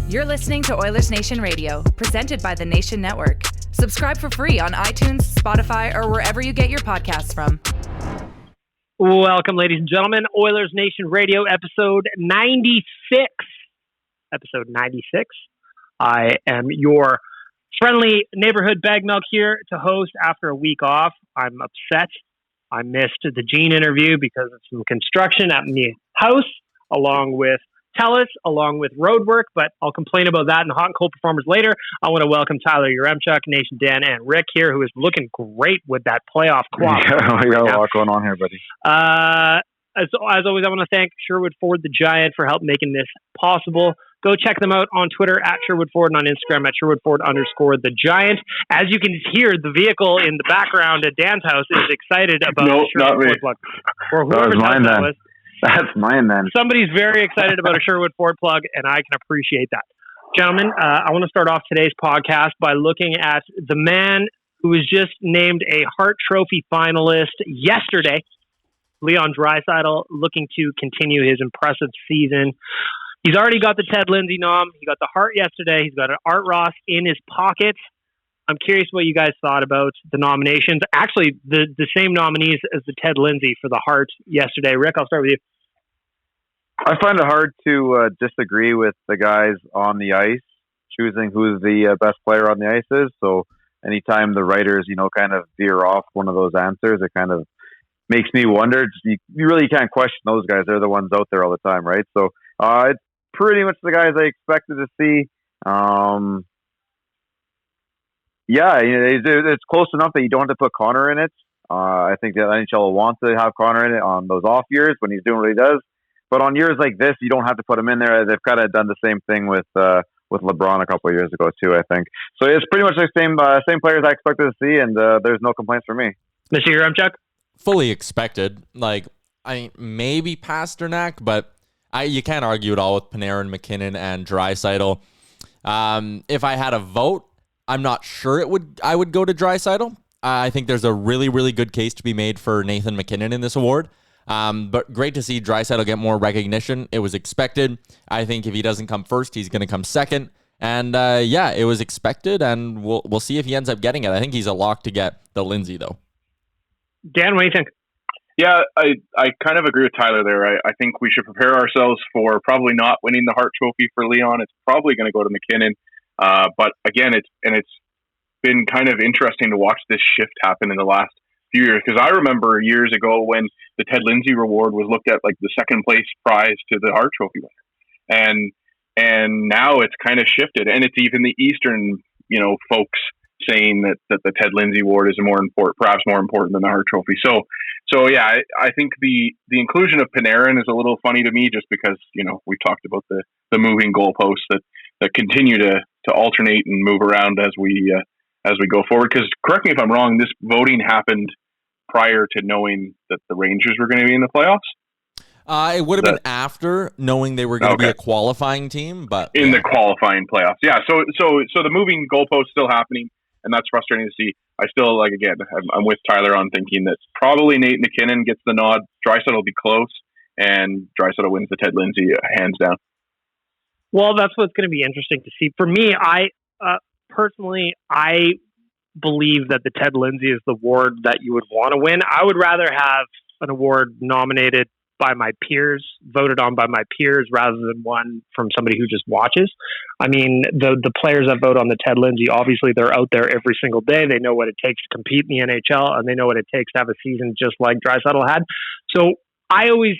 You're listening to Oilers Nation Radio, presented by the Nation Network. Subscribe for free on iTunes, Spotify, or wherever you get your podcasts from. Welcome, ladies and gentlemen. Oilers Nation Radio, episode 96. Episode 96. I am your friendly neighborhood bag milk here to host after a week off. I'm upset. I missed the Gene interview because of some construction at my house, along with Telus, along with road work, but I'll complain about that and hot and cold performers later. I want to welcome Tyler Yaremchuk, Nation Dan, and Rick here, who is looking great with that playoff quad. Yeah, we got a lot going on here, buddy. As always, I want to thank Sherwood Ford the Giant for help making this possible. Go check them out on Twitter at Sherwood Ford and on Instagram at Sherwood_Ford the Giant. As you can hear, the vehicle in the background at Dan's house is excited about the Sherwood Ford plug. Or whoever's house that was. That's mine then. Somebody's very excited about a Sherwood Ford plug, and I can appreciate that. Gentlemen, I want to start off today's podcast by looking at the man who was just named a Hart Trophy finalist yesterday, Leon Draisaitl, looking to continue his impressive season. He's already got the Ted Lindsay nom. He got the Hart yesterday. He's got an Art Ross in his pocket. I'm curious what you guys thought about the nominations. Actually, the same nominees as the Ted Lindsay for the Hart yesterday. Rick, I'll start with you. I find it hard to disagree with the guys on the ice choosing who the best player on the ice is. So anytime the writers, kind of veer off one of those answers, it kind of makes me wonder. You really can't question those guys. They're the ones out there all the time, right? So it's pretty much the guys I expected to see. Yeah, it's close enough that you don't have to put Connor in it. I think the NHL will want to have Connor in it on those off years when he's doing what he does. But on years like this, you don't have to put him in there. They've kind of done the same thing with LeBron a couple of years ago too, I think. So it's pretty much the same players I expected to see, and there's no complaints for me. Mr. Yaremchuk? Fully expected. Maybe Pasternak, but you can't argue at all with Panarin, McKinnon, and Draisaitl. If I had a vote, I'm not sure I would go to Draisaitl. I think there's a really, really good case to be made for Nathan McKinnon in this award. But great to see Draisaitl get more recognition. It was expected. I think if he doesn't come first, he's going to come second. And it was expected, and we'll see if he ends up getting it. I think he's a lock to get the Lindsay, though. Dan, what do you think? Yeah, I kind of agree with Tyler there. I think we should prepare ourselves for probably not winning the Hart Trophy for Leon. It's probably going to go to McKinnon. But again, it's been kind of interesting to watch this shift happen in the last few years, because I remember years ago when the Ted Lindsay Award was looked at like the second place prize to the Hart Trophy winner, and now it's kind of shifted, and it's even the Eastern folks saying that the Ted Lindsay Award is perhaps more important than the Hart Trophy. So yeah, I think the inclusion of Panarin is a little funny to me, just because we've talked about the moving goalposts that continue to alternate and move around as we go forward. Because correct me if I'm wrong, this voting happened prior to knowing that the Rangers were going to be in the playoffs. It would have been after knowing they were going to be a qualifying team, but in the qualifying playoffs. Yeah. So the moving goalpost still happening, and that's frustrating to see. I still I'm with Tyler on thinking that probably Nate McKinnon gets the nod. Draisaitl will be close, and Draisaitl wins the Ted Lindsay hands down. Well, that's what's going to be interesting to see. For me, personally, I believe that the Ted Lindsay is the award that you would want to win. I would rather have an award nominated by my peers, voted on by my peers, rather than one from somebody who just watches. I mean, the players that vote on the Ted Lindsay, obviously they're out there every single day. They know what it takes to compete in the NHL, and they know what it takes to have a season just like Draisaitl had. So I always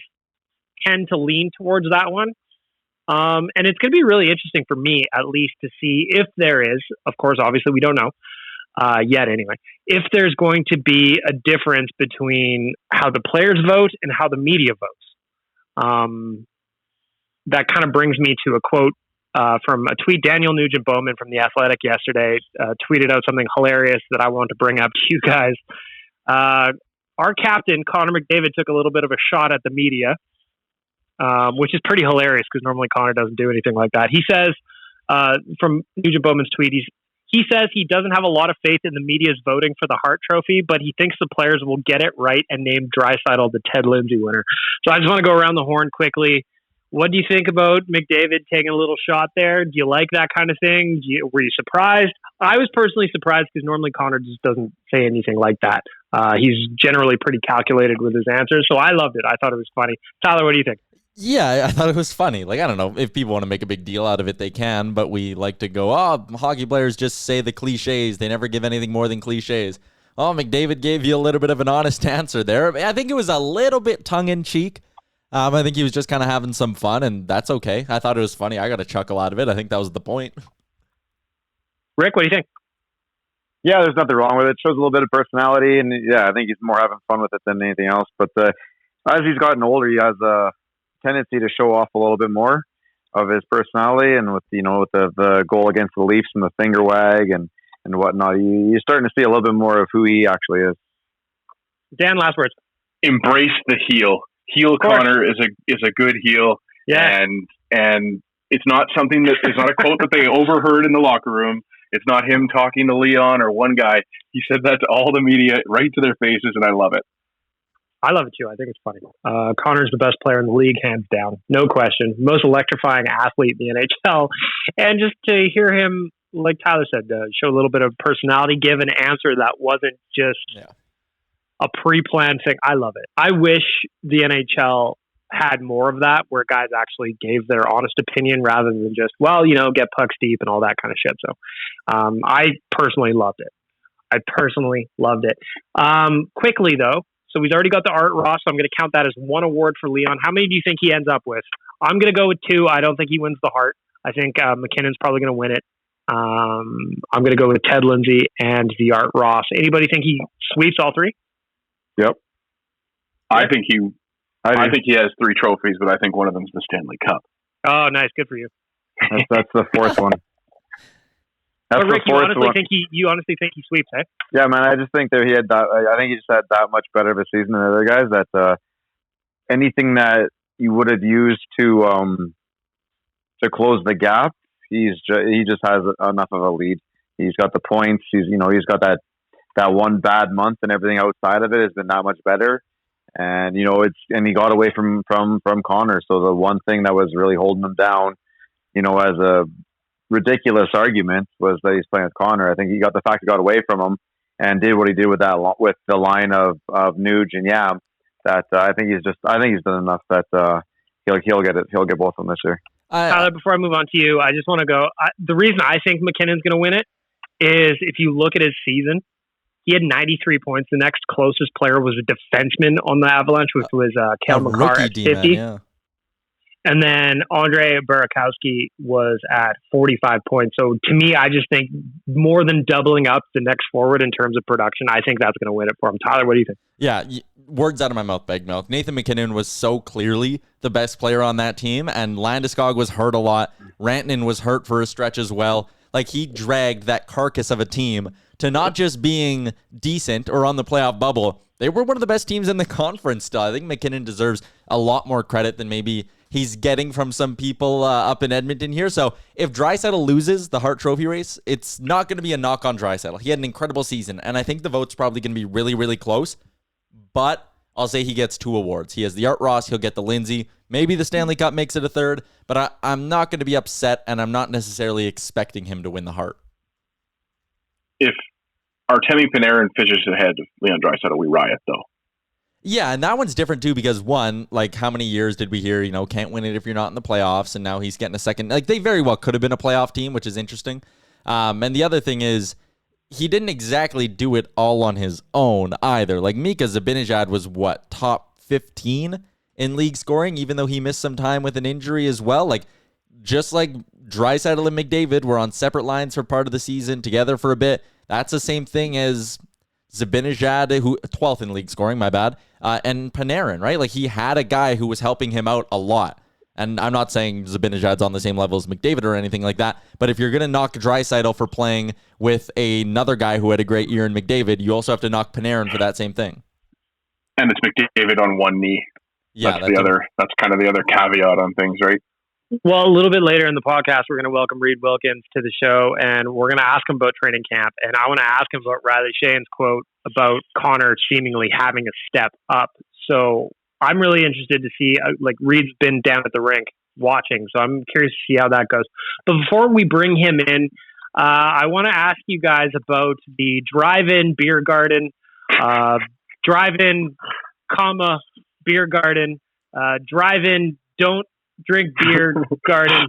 tend to lean towards that one. And it's going to be really interesting for me, at least, to see if there is, of course, obviously we don't know yet anyway, if there's going to be a difference between how the players vote and how the media votes. That kind of brings me to a quote from a tweet. Daniel Nugent-Bowman from The Athletic yesterday tweeted out something hilarious that I want to bring up to you guys. Our captain, Connor McDavid, took a little bit of a shot at the media, which is pretty hilarious because normally Connor doesn't do anything like that. He says, from Nugent-Bowman's tweet, he says he doesn't have a lot of faith in the media's voting for the Hart Trophy, but he thinks the players will get it right and name Draisaitl the Ted Lindsay winner. So I just want to go around the horn quickly. What do you think about McDavid taking a little shot there? Do you like that kind of thing? Were you surprised? I was personally surprised because normally Connor just doesn't say anything like that. He's generally pretty calculated with his answers, so I loved it. I thought it was funny. Tyler, what do you think? Yeah, I thought it was funny. Like, I don't know, if people want to make a big deal out of it, they can, but we like to go, hockey players just say the cliches. They never give anything more than cliches. Oh, McDavid gave you a little bit of an honest answer there. I think it was a little bit tongue-in-cheek. I think he was just kind of having some fun, and that's okay. I thought it was funny. I got a chuckle out of it. I think that was the point. Rick, what do you think? Yeah, there's nothing wrong with it. It shows a little bit of personality, and yeah, I think he's more having fun with it than anything else. But as he's gotten older, he has a tendency to show off a little bit more of his personality, and with the goal against the Leafs and the finger wag and whatnot, you're starting to see a little bit more of who he actually is. Dan, last words. Embrace the heel. Heel Connor is a good heel, yeah, and it's not something that is not a quote that they overheard in the locker room. It's not him talking to Leon or one guy. He said that to all the media right to their faces, and I love it. I love it too. I think it's funny. Connor's the best player in the league, hands down, no question. Most electrifying athlete in the NHL, and just to hear him, like Tyler said, show a little bit of personality, give an answer that wasn't just a pre-planned thing. I love it. I wish the NHL had more of that, where guys actually gave their honest opinion rather than just, get pucks deep and all that kind of shit. So I personally loved it. Quickly, though, so we've already got the Art Ross, so I'm going to count that as one award for Leon. How many do you think he ends up with? I'm going to go with 2. I don't think he wins the Hart. I think McKinnon's probably going to win it. I'm going to go with Ted Lindsay and the Art Ross. Anybody think he sweeps all 3? Yep. I think he has 3 trophies, but I think one of them is the Stanley Cup. Oh, nice. Good for you. That's the 4th one. But Rick, you honestly think he sweeps, eh? Yeah, man. I just think that he had that. I think he just had that much better of a season than other guys. That anything that you would have used to close the gap, he just has enough of a lead. He's got the points. He's got that one bad month, and everything outside of it has been that much better. And he got away from Connor. So the one thing that was really holding him down, as a ridiculous argument, was that he's playing with Connor. I think he got away from him and did what he did with the line of Nuge and Yam. That I think he's done enough that he'll get it. He'll get both of them this year. Tyler, before I move on to you, I just want to go. The reason I think McKinnon's going to win it is if you look at his season. He had 93 points. The next closest player was a defenseman on the Avalanche, which was Cale Makar at 50. Yeah. And then Andre Burakovsky was at 45 points. So to me, I just think more than doubling up the next forward in terms of production, I think that's going to win it for him. Tyler, what do you think? Yeah, words out of my mouth, big milk. Nathan McKinnon was so clearly the best player on that team, and Landeskog was hurt a lot. Rantanen was hurt for a stretch as well. Like, he dragged that carcass of a team to not just being decent or on the playoff bubble. They were one of the best teams in the conference still. I think McKinnon deserves a lot more credit than maybe he's getting from some people up in Edmonton here. So if Draisaitl loses the Hart Trophy race, it's not going to be a knock on Draisaitl. He had an incredible season, and I think the vote's probably going to be really, really close. But I'll say he gets 2 awards. He has the Art Ross. He'll get the Lindsay. Maybe the Stanley Cup makes it a 3rd, but I'm not going to be upset, and I'm not necessarily expecting him to win the Hart. If Artemi Panarin finishes ahead of Leon Draisaitl, we riot, though. Yeah, and that one's different, too, because, one, like, how many years did we hear, can't win it if you're not in the playoffs, and now he's getting a second. Like, they very well could have been a playoff team, which is interesting. And the other thing is, he didn't exactly do it all on his own, either. Like, Mika Zibanejad was, top 15 in league scoring, even though he missed some time with an injury as well. Like, just like Draisaitl and McDavid were on separate lines for part of the season, together for a bit. That's the same thing as Zibanejad, who 12th in league scoring, my bad, and Panarin, right? Like, he had a guy who was helping him out a lot. And I'm not saying Zibanejad's on the same level as McDavid or anything like that, but if you're going to knock Draisaitl for playing with another guy who had a great year in McDavid, you also have to knock Panarin for that same thing. And it's McDavid on one knee. Yeah, that's kind of the other caveat on things, right? Well, a little bit later in the podcast, we're going to welcome Reid Wilkins to the show, and we're going to ask him about training camp. And I want to ask him about Riley Shane's quote about Connor seemingly having a step up. So I'm really interested to see, Reid's been down at the rink watching. So I'm curious to see how that goes. But before we bring him in, I want to ask you guys about the drive-in beer garden, drive-in, beer garden, drive-in, don't drink beer garden.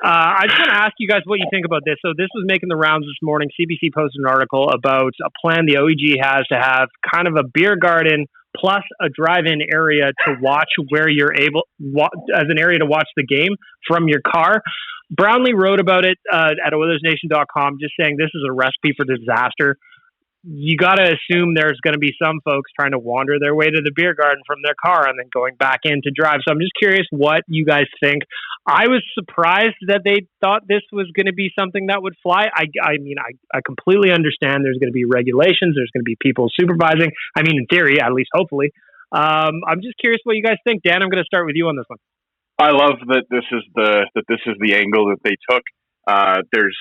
I just want to ask you guys what you think about this. So this was making the rounds this morning. CBC posted an article about a plan the OEG has to have kind of a beer garden plus a drive-in area to watch where you're able, as an area to watch the game from your car. Brownlee wrote about it at OilersNation.com, just saying this is a recipe for disaster. You got to assume there's going to be some folks trying to wander their way to the beer garden from their car and then going back in to drive. So I'm just curious what you guys think. I was surprised that they thought this was going to be something that would fly. I mean, I completely understand there's going to be regulations. There's going to be people supervising. I mean, in theory, at least hopefully. I'm just curious what you guys think. Dan, I'm going to start with you on this one. I love that this is the angle that they took. There's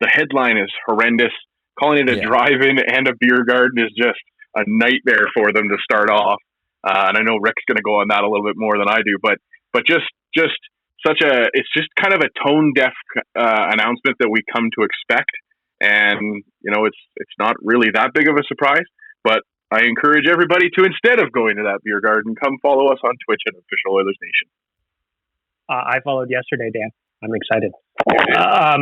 the headline is horrendous. Calling it a drive-in and a beer garden is just a nightmare for them to start off. And I know Rick's going to go on that a little bit more than I do, but just it's just kind of a tone-deaf announcement that we come to expect. And, it's not really that big of a surprise, but I encourage everybody to, instead of going to that beer garden, come follow us on Twitch at Official Oilers Nation. I followed yesterday, Dan. I'm excited.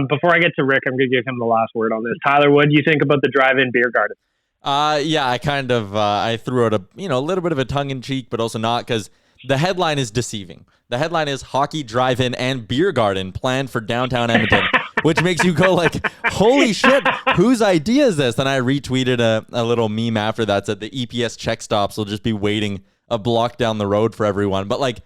Before I get to Rick, I'm going to give him the last word on this. Tyler, what do you think about the drive-in beer garden? I kind of I threw out a little bit of a tongue-in-cheek, but also not, because the headline is deceiving. The headline is hockey drive-in and beer garden planned for downtown Edmonton, which makes you go like, holy shit, whose idea is this? And I retweeted a little meme after that said the EPS check stops will just be waiting a block down the road for everyone. But like,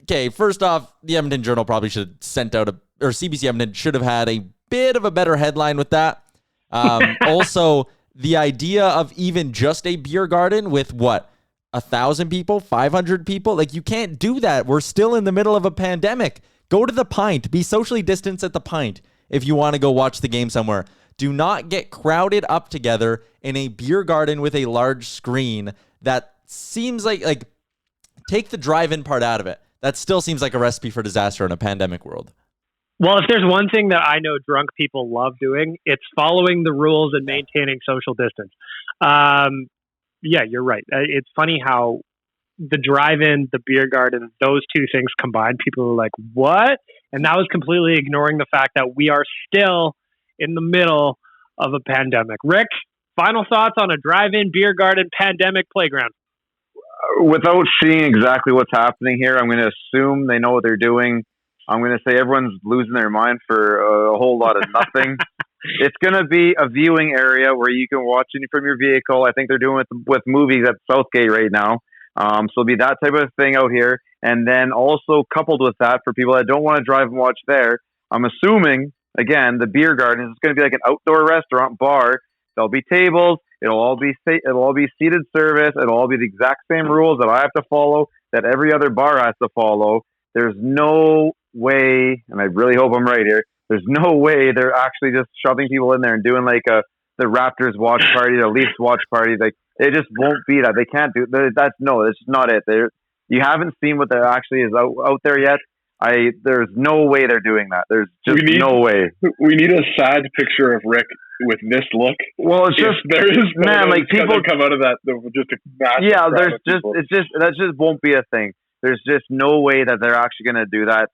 okay, first off, the Edmonton Journal probably should have sent out or CBC Edmonton should have had a bit of a better headline with that. Also, the idea of even just a beer garden with 1,000 people, 500 people, like you can't do that. We're still in the middle of a pandemic. Go to the Pint. Be socially distanced at the Pint if you want to go watch the game somewhere. Do not get crowded up together in a beer garden with a large screen. That seems like take the drive-in part out of it. That still seems like a recipe for disaster in a pandemic world. Well, if there's one thing that I know drunk people love doing, it's following the rules and maintaining social distance. Yeah, you're right. It's funny how the drive-in, the beer garden, those two things combined, people are like, what? And that was completely ignoring the fact that we are still in the middle of a pandemic. Rick, final thoughts on a drive-in, beer garden, pandemic playground? Without seeing exactly what's happening here, I'm going to assume they know what they're doing. I'm going to say everyone's losing their mind for a whole lot of nothing. It's going to be a viewing area where you can watch it from your vehicle. I think they're doing it with movies at Southgate right now. So it'll be that type of thing out here. And then also coupled with that, for people that don't want to drive and watch there, I'm assuming, again, the beer garden is going to be like an outdoor restaurant bar. There'll be tables. It'll all be seated service. It'll all be the exact same rules that I have to follow, that every other bar has to follow. There's no way, and I really hope I'm right here, there's no way they're actually just shoving people in there and doing like the Raptors watch party, the Leafs watch party. Like, it just won't be that. They can't do that. That's not it. You haven't seen what there actually is out there yet. There's no way they're doing that. There's just no way. We need a sad picture of Rick with this look. Well, it's just there is like people come out of that. Just a massive that just won't be a thing. There's just no way that they're actually going to do that.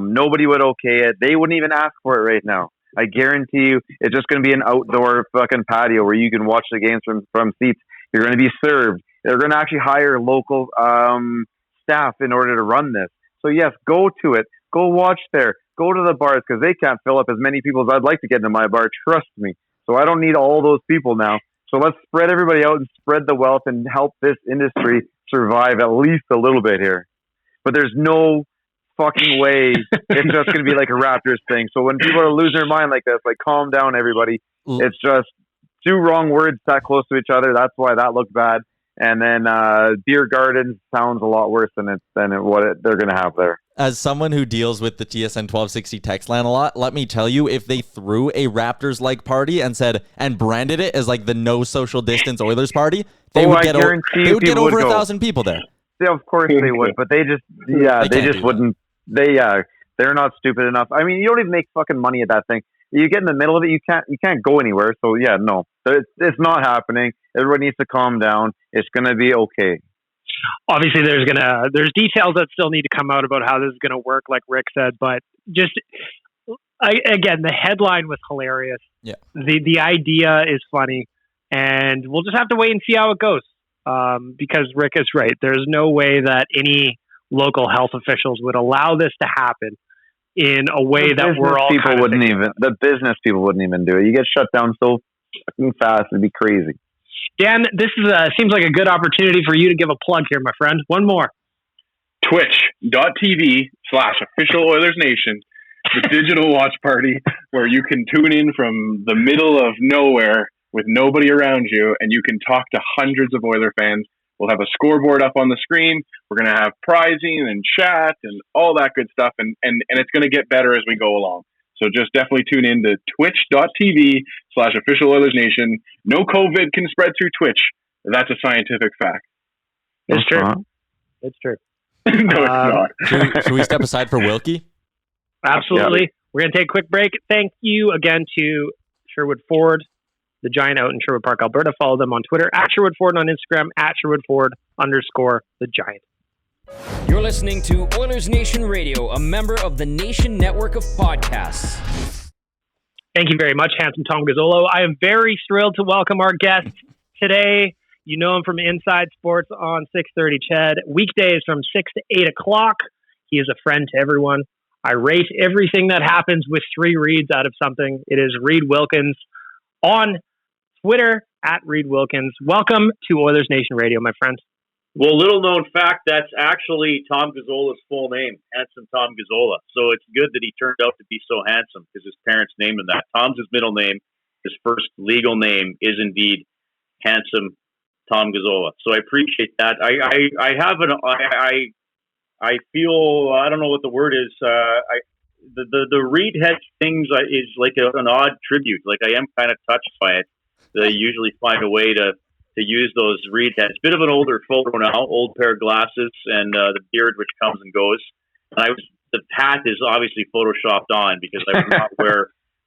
Nobody would okay it. They wouldn't even ask for it right now. I guarantee you, it's just going to be an outdoor fucking patio where you can watch the games from seats. You're going to be served. They're going to actually hire local staff in order to run this. So yes, go to it. Go watch there. Go to the bars, because they can't fill up as many people as I'd like to get into my bar. Trust me. So I don't need all those people now. So let's spread everybody out and spread the wealth and help this industry survive at least a little bit here. But there's no fucking way it's just going to be like a Raptors thing. So when people are losing their mind like this, like, calm down, everybody. It's just two wrong words that close to each other. That's why that looked bad. And then beer garden sounds a lot worse than what they're going to have there. As someone who deals with the TSN 1260 text line a lot, let me tell you, if they threw a Raptors-like party and branded it as like the no social distance Oilers party, they would get over 1,000 people there. Yeah, of course they would, but they just wouldn't. they're not stupid enough. I mean, you don't even make fucking money at that thing. You get in the middle of it, you can't go anywhere. So yeah, no, it's not happening. Everybody needs to calm down. It's gonna be okay. Obviously, there's details that still need to come out about how this is gonna work, like Rick said. But just again, the headline was hilarious. Yeah, the idea is funny, and we'll just have to wait and see how it goes. Because Rick is right. There's no way that any local health officials would allow this to happen in a way that we're all people wouldn't even. The business people wouldn't even do it. You get shut down so fucking fast, it'd be crazy. Dan, this is seems like a good opportunity for you to give a plug here, my friend. One more. Twitch.tv/official Oilers Nation, the digital watch party where you can tune in from the middle of nowhere with nobody around you, and you can talk to hundreds of Oiler fans. We'll have a scoreboard up on the screen. We're going to have prizing and chat and all that good stuff, and it's going to get better as we go along. So just definitely tune in to twitch.tv/official Oilers Nation. No COVID can spread through Twitch. That's a scientific fact. It's true. It's true. No, it's not. Should we step aside for Wilkie? Absolutely. Yeah. We're going to take a quick break. Thank you again to Sherwood Ford, the Giant out in Sherwood Park, Alberta. Follow them on Twitter at Sherwood Ford and on Instagram at Sherwood Ford_the Giant. You're listening to Oilers Nation Radio, a member of the Nation Network of Podcasts. Thank you very much, handsome Tom Gazzolo. I am very thrilled to welcome our guest today. You know him from Inside Sports on 630 CHED. Weekdays from 6 to 8 o'clock. He is a friend to everyone. I rate everything that happens with 3 reads out of something. It is Reid Wilkins on Twitter at Reid Wilkins. Welcome to Oilers Nation Radio, my friend. Well, little known fact, that's actually Tom Gazzola's full name, Handsome Tom Gazzola. So it's good that he turned out to be so handsome because his parents named him that. Tom's his middle name. His first legal name is indeed Handsome Tom Gazzola. So I appreciate that. I feel, I don't know what the word is. The Reid head things is like an odd tribute. Like I am kind of touched by it. They usually find a way to use those Reid heads. Bit of an older photo now, old pair of glasses, and the beard which comes and goes. And the hat is obviously photoshopped on because I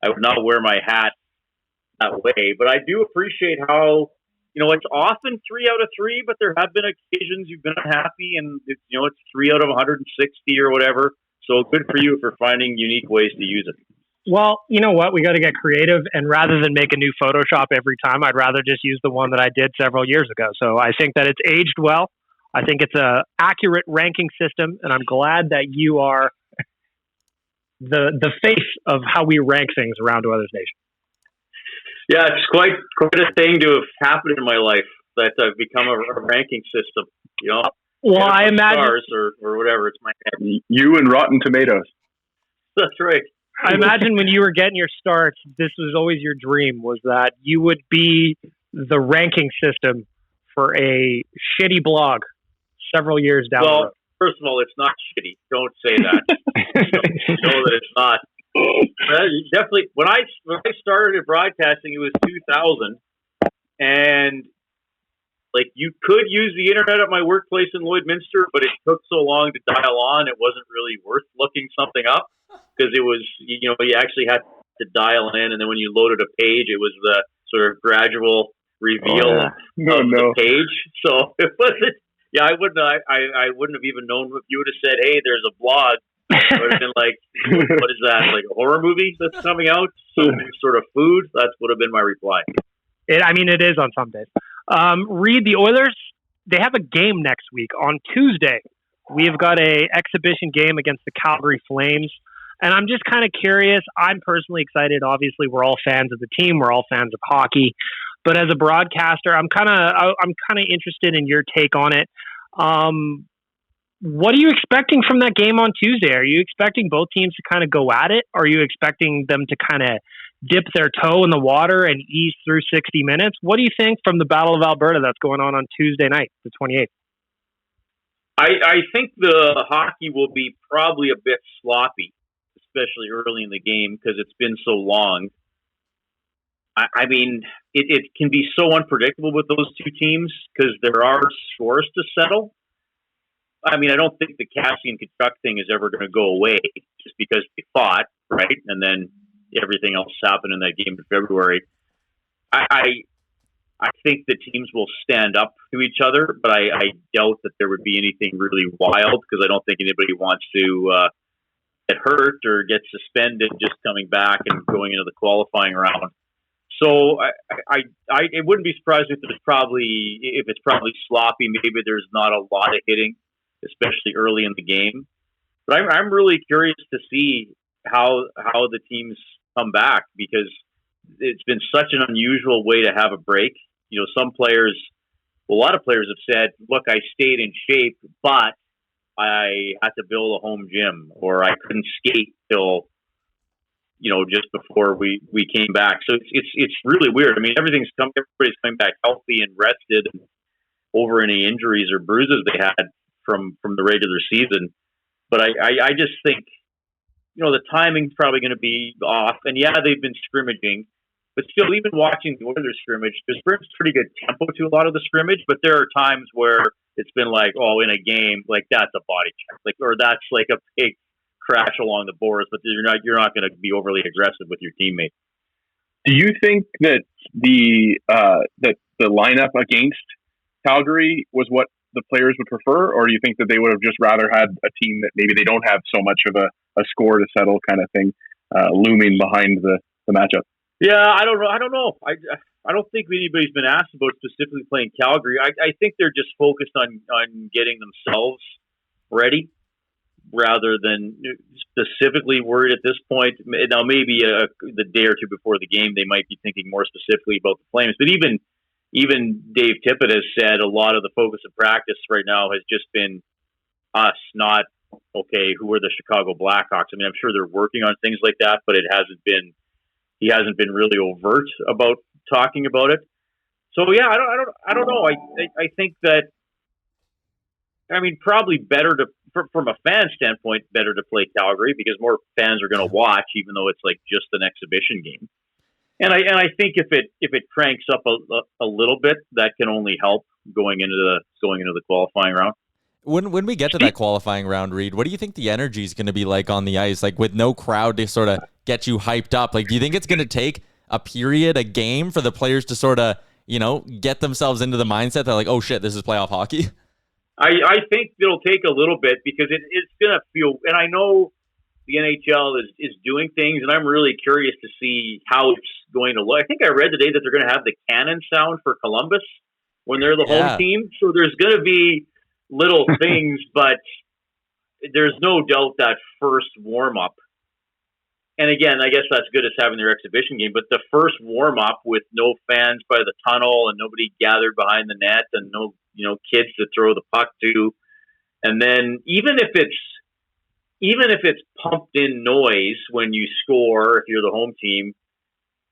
would not wear my hat that way. But I do appreciate how, it's often 3 out of 3, but there have been occasions you've been unhappy, and it's 3 out of 160 or whatever. So good for you for finding unique ways to use it. Well, you know what? We got to get creative, and rather than make a new Photoshop every time, I'd rather just use the one that I did several years ago. So I think that it's aged well. I think it's a accurate ranking system, and I'm glad that you are the face of how we rank things around Oilers Nation. Yeah, it's quite a thing to have happened in my life that I've become a ranking system. Well, I imagine stars or whatever. It's my head. You and Rotten Tomatoes. That's right. I imagine when you were getting your starts, this was always your dream, was that you would be the ranking system for a shitty blog several years down the road. First of all, it's not shitty. Don't say that. know that it's not. Definitely, when I started broadcasting, it was 2000, and you could use the internet at my workplace in Lloydminster, but it took so long to dial on, it wasn't really worth looking something up because it was, you actually had to dial in, and then when you loaded a page, it was the sort of gradual reveal of the page. So it wasn't. Yeah, I wouldn't have even known if you would have said, "Hey, there's a blog." I would have been like, "What is that? Like a horror movie that's coming out? Some sort of food?" That would have been my reply. It is on some days. Reid, the Oilers, they have a game next week on Tuesday. We have got a exhibition game against the Calgary Flames, and I'm just kind of curious. I'm personally excited. Obviously, we're all fans of the team. We're all fans of hockey. But as a broadcaster, I'm kind of interested in your take on it. What are you expecting from that game on Tuesday? Are you expecting both teams to kind of go at it? Are you expecting them to kind of dip their toe in the water and ease through 60 minutes? What do you think from the Battle of Alberta that's going on Tuesday night, the 28th? I think the hockey will be probably a bit sloppy, especially early in the game because it's been so long. I mean, it can be so unpredictable with those two teams because there are scores to settle. I mean, I don't think the Cassie and Kachuk thing is ever going to go away just because they fought, right? And then everything else happened in that game in February. I think the teams will stand up to each other, but I doubt that there would be anything really wild because I don't think anybody wants to get hurt or get suspended just coming back and going into the qualifying round. So it wouldn't be surprised if it's probably sloppy. Maybe there's not a lot of hitting, especially early in the game. But I'm really curious to see how the teams come back because it's been such an unusual way to have a break. You know, a lot of players have said, look, I stayed in shape, but I had to build a home gym or I couldn't skate till, just before we came back. So it's really weird. I mean, everybody's coming back healthy and rested and over any injuries or bruises they had from the regular season. But I just think, the timing's probably going to be off. And yeah, they've been scrimmaging. But still, even watching the Oilers scrimmage, there's pretty good tempo to a lot of the scrimmage. But there are times where it's been like, in a game, like that's a body check, or that's like a big crash along the boards. But you're not going to be overly aggressive with your teammate. Do you think that the lineup against Calgary was what the players would prefer, or do you think that they would have just rather had a team that maybe they don't have so much of a score to settle kind of thing looming behind the matchup? Yeah, I don't know. I don't think anybody's been asked about specifically playing Calgary. I think they're just focused on getting themselves ready rather than specifically worried at this point. Now, maybe the day or two before the game, they might be thinking more specifically about the Flames. But even Dave Tippett has said a lot of the focus of practice right now has just been us, not, who are the Chicago Blackhawks? I mean, I'm sure they're working on things like that, but he hasn't been really overt about talking about it. So yeah, I don't know. I think that, probably better from a fan standpoint, better to play Calgary because more fans are going to watch, even though it's like just an exhibition game. And I think if it cranks up a little bit, that can only help going into the qualifying round. When we get to that qualifying round, Reid, what do you think the energy is going to be like on the ice? Like with no crowd to sort of get you hyped up. Like, do you think it's going to take a game for the players to sort of, get themselves into the mindset that like, oh shit, this is playoff hockey? I think it'll take a little bit because it's going to feel, and I know the NHL is doing things, and I'm really curious to see how it's going to look. I think I read today that they're going to have the cannon sound for Columbus when they're the home team. So there's going to be little things, but there's no doubt that first warm-up, and again, I guess that's good as having their exhibition game, but the first warm-up with no fans by the tunnel and nobody gathered behind the net and no kids to throw the puck to, and then even if it's pumped in noise when you score, if you're the home team,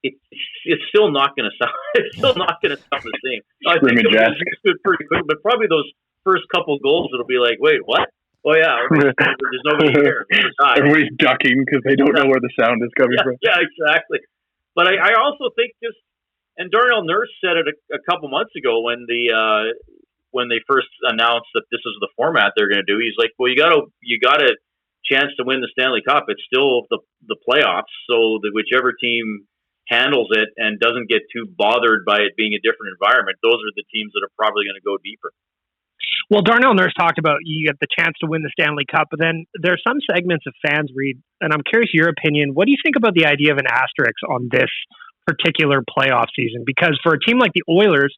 it's still not going to sound. It's still not going to sound the same. I think it's pretty quick, but probably those first couple goals, it'll be like, wait, what? Oh yeah, there's nobody here. Everybody's ducking because they don't know where the sound is coming from. Yeah, exactly. But I also think and Darnell Nurse said it a couple months ago when they first announced that this is the format they're going to do. He's like, well, you got a chance to win the Stanley Cup. It's still the playoffs, so that whichever team handles it and doesn't get too bothered by it being a different environment, those are the teams that are probably going to go deeper. Well, Darnell Nurse talked about you get the chance to win the Stanley Cup, but then there are some segments of fans, Reid, and I'm curious your opinion. What do you think about the idea of an asterisk on this particular playoff season? Because for a team like the Oilers,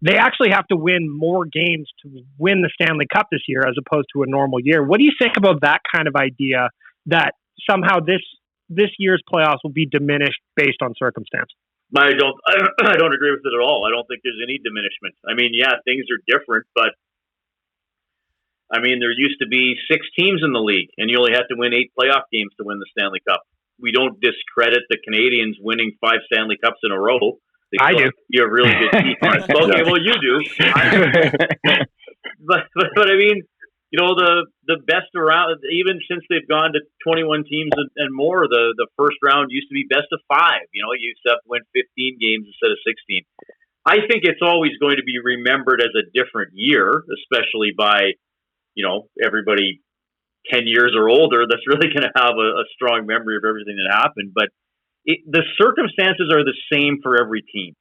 they actually have to win more games to win the Stanley Cup this year as opposed to a normal year. What do you think about that kind of idea that somehow this year's playoffs will be diminished based on circumstance? I don't agree with it at all. I don't think there's any diminishment. I mean, yeah, things are different, but I mean, there used to be 6 teams in the league, and you only had to win 8 playoff games to win the Stanley Cup. We don't discredit the Canadians winning 5 Stanley Cups in a row. I do. You have really good defense. Okay, well, you do. But I mean, the best around, even since they've gone to 21 teams and more, the first round used to be best of 5. You used to have to win 15 games instead of 16. I think it's always going to be remembered as a different year, especially by everybody 10 years or older that's really going to have a strong memory of everything that happened. But the circumstances are the same for every team.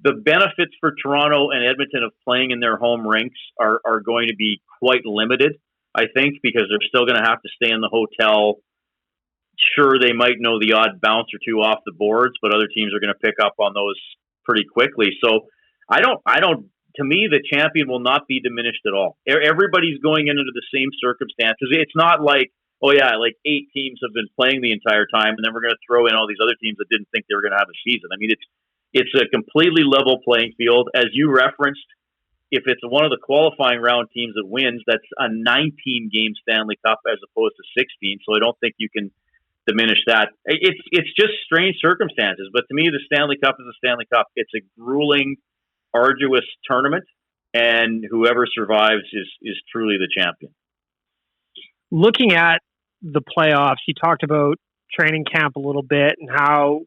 The benefits for Toronto and Edmonton of playing in their home rinks are going to be quite limited, I think, because they're still going to have to stay in the hotel. Sure, they might know the odd bounce or two off the boards, but other teams are going to pick up on those pretty quickly. So to me, the champion will not be diminished at all. Everybody's going into the same circumstances. It's not like, 8 teams have been playing the entire time, and then we're going to throw in all these other teams that didn't think they were going to have a season. I mean, it's a completely level playing field. As you referenced, if it's one of the qualifying round teams that wins, that's a 19-game Stanley Cup as opposed to 16. So I don't think you can diminish that. It's just strange circumstances. But to me, the Stanley Cup is a Stanley Cup. It's a grueling, arduous tournament, and whoever survives is truly the champion. Looking at the playoffs, you talked about training camp a little bit and how,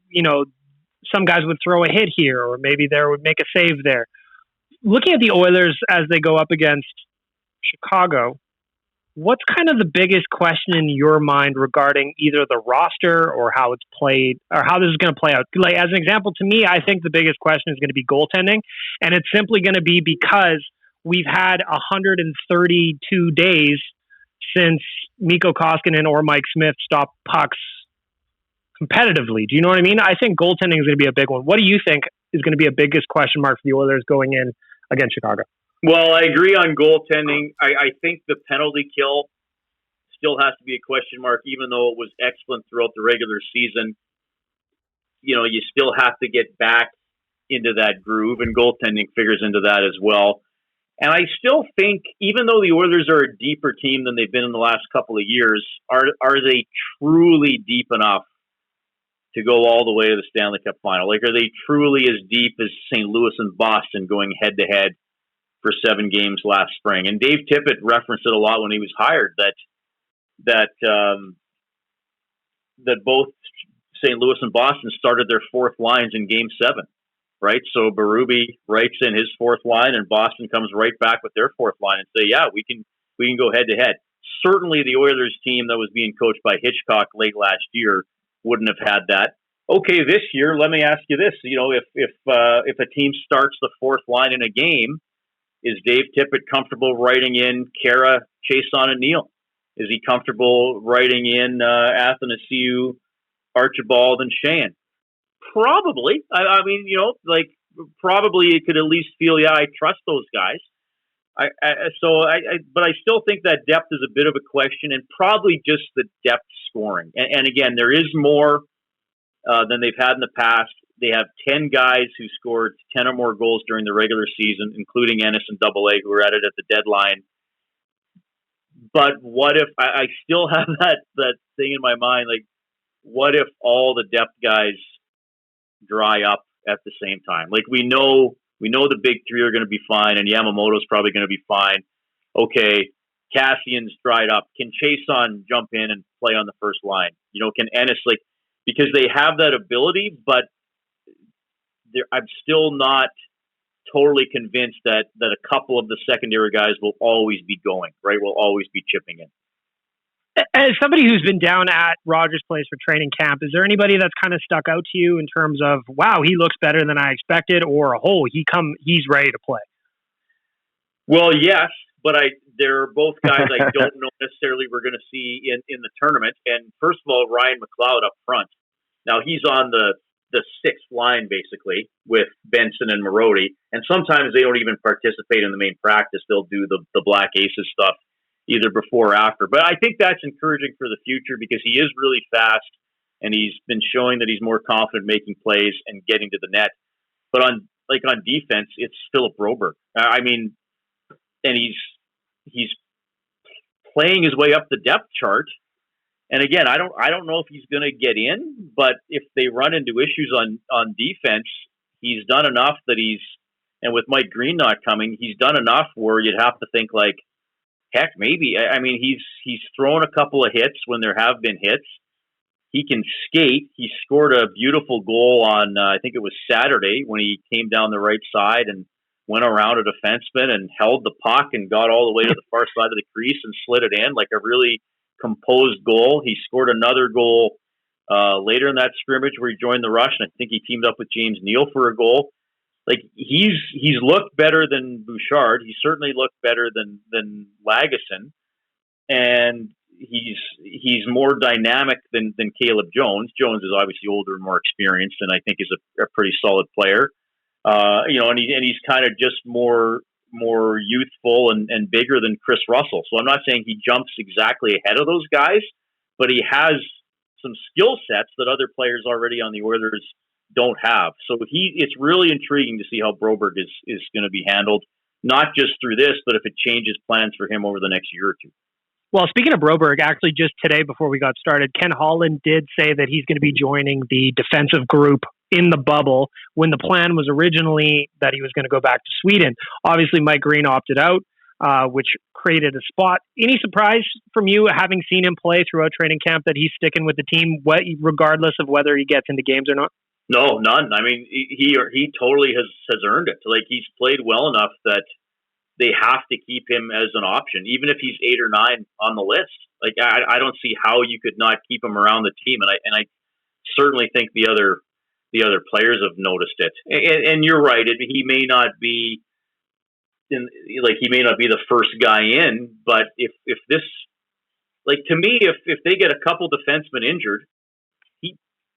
some guys would throw a hit here or maybe there would make a save there. Looking at the Oilers as they go up against Chicago, what's kind of the biggest question in your mind regarding either the roster or how it's played or how this is going to play out? Like, as an example, to me, I think the biggest question is going to be goaltending. And it's simply going to be because we've had 132 days since Mikko Koskinen or Mike Smith stopped pucks competitively. Do you know what I mean? I think goaltending is going to be a big one. What do you think is going to be a biggest question mark for the Oilers going in against Chicago? Well, I agree on goaltending. I think the penalty kill still has to be a question mark, even though it was excellent throughout the regular season. You still have to get back into that groove, and goaltending figures into that as well. And I still think, even though the Oilers are a deeper team than they've been in the last couple of years, are they truly deep enough to go all the way to the Stanley Cup final? Like, are they truly as deep as St. Louis and Boston going head-to-head for 7 games last spring? And Dave Tippett referenced it a lot when he was hired, that both St. Louis and Boston started their fourth lines in Game 7, right? So Berube writes in his fourth line, and Boston comes right back with their fourth line and say, yeah, we can go head-to-head. Certainly the Oilers team that was being coached by Hitchcock late last year wouldn't have had that. Okay, this year, let me ask you this: if a team starts the fourth line in a game, is Dave Tippett comfortable writing in Kara, Chiasson, and Neal? Is he comfortable writing in Athanasiou, Archibald, and Sheahan? Probably. Probably you could at least feel, I trust those guys. But I still think that depth is a bit of a question, and probably just the depth scoring. And again, there is more than they've had in the past. They have 10 guys who scored 10 or more goals during the regular season, including Ennis and AA, who were at it at the deadline. But what if I still have that thing in my mind? Like, what if all the depth guys dry up at the same time? Like, we know the big three are going to be fine, and Yamamoto's probably going to be fine. Okay, Cassian's dried up. Can Chiasson jump in and play on the first line? Can Ennis, because they have that ability, but I'm still not totally convinced that a couple of the secondary guys will always be going, right? Will always be chipping in. As somebody who's been down at Rogers Place for training camp, is there anybody that's kind of stuck out to you in terms of, wow, he looks better than I expected, or, he's ready to play? Well, yes, but they're both guys I don't know necessarily we're going to see in the tournament. And first of all, Ryan McLeod up front. Now, he's on the sixth line, basically, with Benson and Marody. And sometimes they don't even participate in the main practice. They'll do the Black Aces stuff either before or after. But I think that's encouraging for the future because he is really fast, and he's been showing that he's more confident making plays and getting to the net. But on defense, it's Philip Broberg. And he's playing his way up the depth chart. And again, I don't know if he's going to get in, but if they run into issues on defense, he's done enough and with Mike Green not coming, he's done enough where you'd have to think like, heck, maybe. He's thrown a couple of hits when there have been hits. He can skate. He scored a beautiful goal on, I think it was Saturday, when he came down the right side and went around a defenseman and held the puck and got all the way to the far side of the crease and slid it in, like a really composed goal. He scored another goal later in that scrimmage where he joined the rush, and I think he teamed up with James Neal for a goal. Like, he's looked better than Bouchard. He certainly looked better than Lagesson, and he's more dynamic than Caleb Jones. Jones is obviously older and more experienced, and I think is a pretty solid player. And he's kind of just more youthful and bigger than Chris Russell. So I'm not saying he jumps exactly ahead of those guys, but he has some skill sets that other players already on the Oilers don't have. So it's really intriguing to see how Broberg is going to be handled, not just through this, but if it changes plans for him over the next year or two. Well, speaking of Broberg, actually just today before we got started, Ken Holland did say that he's going to be joining the defensive group in the bubble when the plan was originally that he was going to go back to Sweden. Obviously, Mike Green opted out, which created a spot. Any surprise from you, having seen him play throughout training camp, that he's sticking with the team, regardless of whether he gets into games or not? No, none. I mean, he totally has earned it. Like, he's played well enough that they have to keep him as an option, even if he's 8 or 9 on the list. Like, I don't see how you could not keep him around the team, and I certainly think the other players have noticed it. And you're right; he may not be the first guy in, but if this, like, to me, if they get a couple defensemen injured,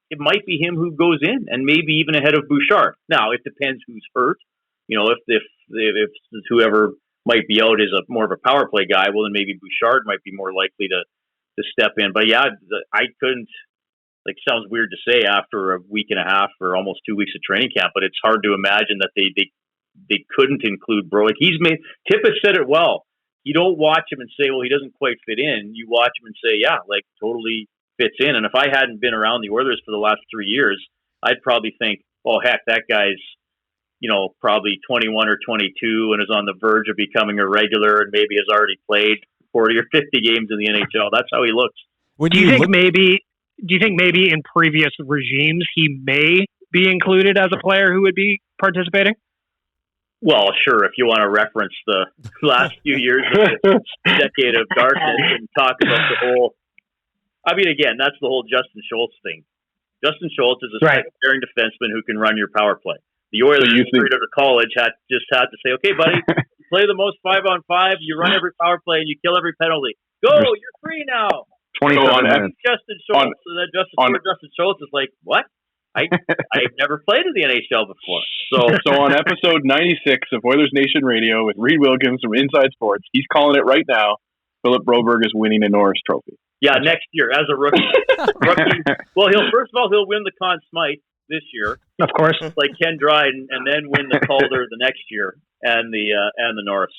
it might be him who goes in, and maybe even ahead of Bouchard. Now, it depends who's hurt. If whoever might be out is more of a power play guy, well, then maybe Bouchard might be more likely to step in. But yeah, I couldn't, like, sounds weird to say after a week and a half or almost 2 weeks of training camp, but it's hard to imagine that they couldn't include Bro. Like, Tippett said it well. You don't watch him and say, well, he doesn't quite fit in. You watch him and say, yeah, like, totally fits in. And if I hadn't been around the Oilers for the last 3 years, I'd probably think, oh, heck, that guy's, probably 21 or 22 and is on the verge of becoming a regular and maybe has already played 40 or 50 games in the NHL. That's how he looks. Do you think maybe in previous regimes he may be included as a player who would be participating? Well, sure, if you want to reference the last few years of the decade of darkness and talk about the whole... I mean, again, that's the whole Justin Schultz thing. Justin Schultz is a second-pairing defenseman who can run your power play. The Oilers, straight out of college, had to say, okay, buddy, you play the most 5-on-5, you run every power play, and you kill every penalty. Go, you're free now. 27 minutes. Justin Schultz. Justin Schultz is like, what? I've never played in the NHL before. So on episode 96 of Oilers Nation Radio with Reid Wilkins from Inside Sports, he's calling it right now. Philip Broberg is winning a Norris Trophy. Yeah, next year as a rookie. Well, he'll win the Conn Smythe this year, of course, like Ken Dryden, and then win the Calder the next year and the Norris.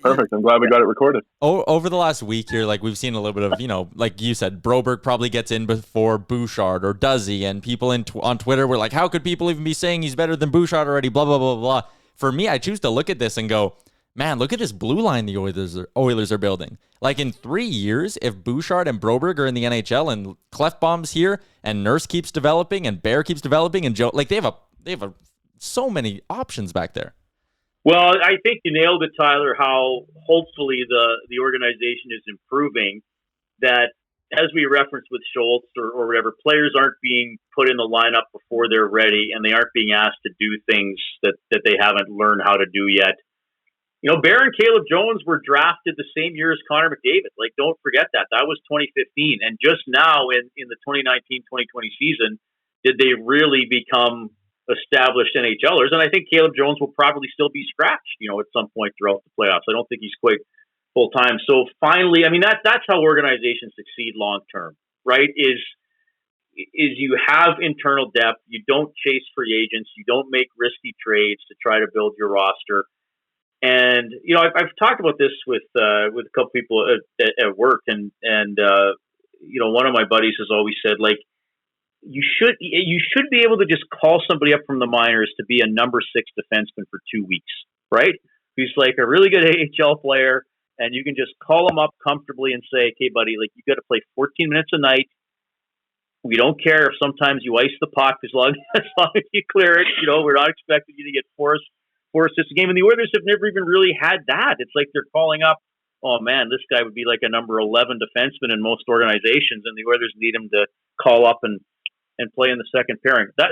Perfect. I'm glad we got it recorded. Over the last week here, like, we've seen a little bit of, like you said, Broberg probably gets in before Bouchard, or does he? And people on Twitter were like, how could people even be saying he's better than Bouchard already? Blah, blah, blah, blah. For me, I choose to look at this and go, man, look at this blue line the Oilers are building. Like, in 3 years, if Bouchard and Broberg are in the NHL and Clefbaum's here and Nurse keeps developing and Bear keeps developing and Joe, like, they have so many options back there. Well, I think you nailed it, Tyler, how hopefully the organization is improving, that as we referenced with Schultz or whatever, players aren't being put in the lineup before they're ready, and they aren't being asked to do things that they haven't learned how to do yet. Bear and Caleb Jones were drafted the same year as Connor McDavid. Like, don't forget that. That was 2015. And just now in the 2019-2020 season, did they really become established NHLers? And I think Caleb Jones will probably still be scratched, at some point throughout the playoffs. I don't think he's quite full-time. So finally, I mean, that's how organizations succeed long-term, right? Is you have internal depth. You don't chase free agents. You don't make risky trades to try to build your roster. And I've talked about this with a couple people at work, and one of my buddies has always said, like, you should be able to just call somebody up from the minors to be a number 6 defenseman for 2 weeks, right? Who's like a really good AHL player, and you can just call him up comfortably and say, okay, buddy, like, you got to play 14 minutes a night. We don't care if sometimes you ice the puck as long as you clear it. We're not expecting you to get forced 4 assists a game. And the Oilers have never even really had that. It's like they're calling up, oh man, this guy would be like a number 11 defenseman in most organizations, and the Oilers need him to call up and play in the second pairing. That's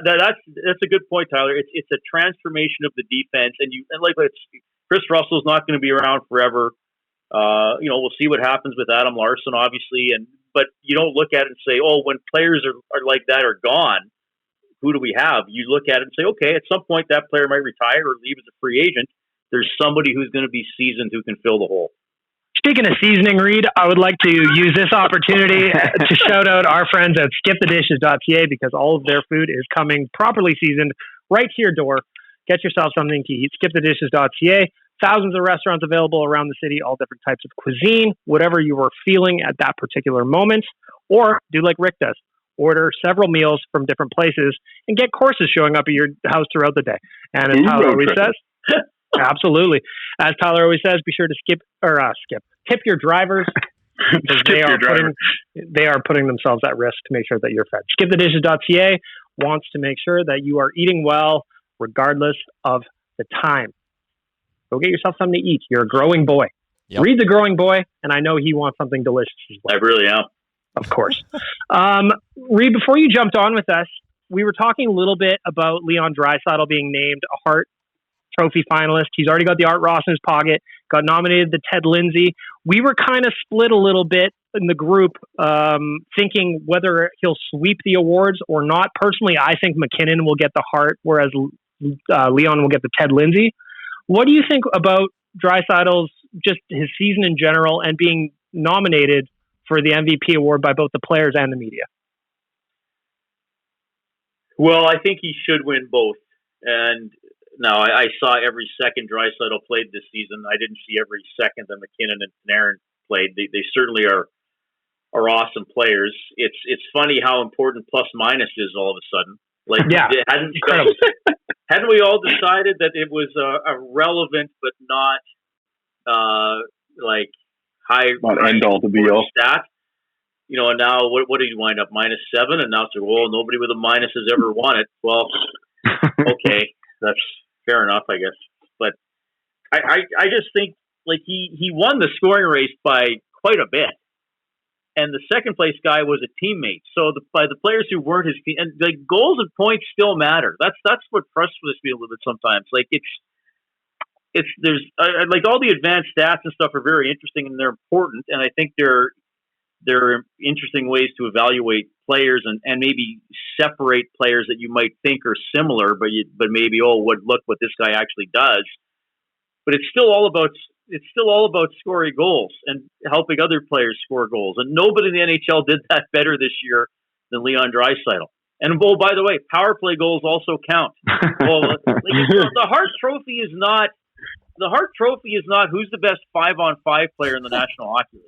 a good point, Tyler. It's a transformation of the defense, and Chris Russell's not going to be around forever. We'll see what happens with Adam Larsson, obviously, but you don't look at it and say, oh, when players are like that are gone, who do we have? You look at it and say, okay, at some point that player might retire or leave as a free agent. There's somebody who's going to be seasoned who can fill the hole. Speaking of seasoning, Reid, I would like to use this opportunity to shout out our friends at skipthedishes.ca, because all of their food is coming properly seasoned right to your door. Get yourself something to eat. Skipthedishes.ca. Thousands of restaurants available around the city, all different types of cuisine, whatever you are feeling at that particular moment. Or do like Rick does. Order several meals from different places and get courses showing up at your house throughout the day. And as Tyler always says, absolutely. As Tyler always says, be sure to tip your drivers, because they are putting themselves at risk to make sure that you're fed. Skipthedishes.ca wants to make sure that you are eating well regardless of the time. Go get yourself something to eat. You're a growing boy. Yep. Reid's a growing boy, and I know he wants something delicious as well. I really am. Of course. Reid, before you jumped on with us, we were talking a little bit about Leon Draisaitl being named a Hart Trophy finalist. He's already got the Art Ross in his pocket, got nominated to Ted Lindsay. We were kind of split a little bit in the group, thinking whether he'll sweep the awards or not. Personally, I think McKinnon will get the Hart, whereas Leon will get the Ted Lindsay. What do you think about Draisaitl's, just his season in general, and being nominated for the MVP award by both the players and the media? Well, I think he should win both. And now I saw every second Draisaitl played this season. I didn't see every second that McKinnon and Panarin played. They certainly are awesome players. It's funny how important plus minus is all of a sudden. Like, yeah, hadn't we all decided that it was a relevant but not high end all to be all stat? And now what did you wind up, -7? And now it's nobody with a minus has ever won it. Well, okay, that's fair enough, I guess. But I just think he won the scoring race by quite a bit. And the second place guy was a teammate. So by the players who weren't his team, and the goals and points still matter. That's what frustrates me a little bit sometimes. There's all the advanced stats and stuff are very interesting and they're important. And I think they're interesting ways to evaluate players and maybe separate players that you might think are similar, but maybe, look what this guy actually does. But it's still all about scoring goals and helping other players score goals. And nobody in the NHL did that better this year than Leon Draisaitl. And by the way, power play goals also count. The Hart Trophy is not who's the best 5-on-5 player in the National Hockey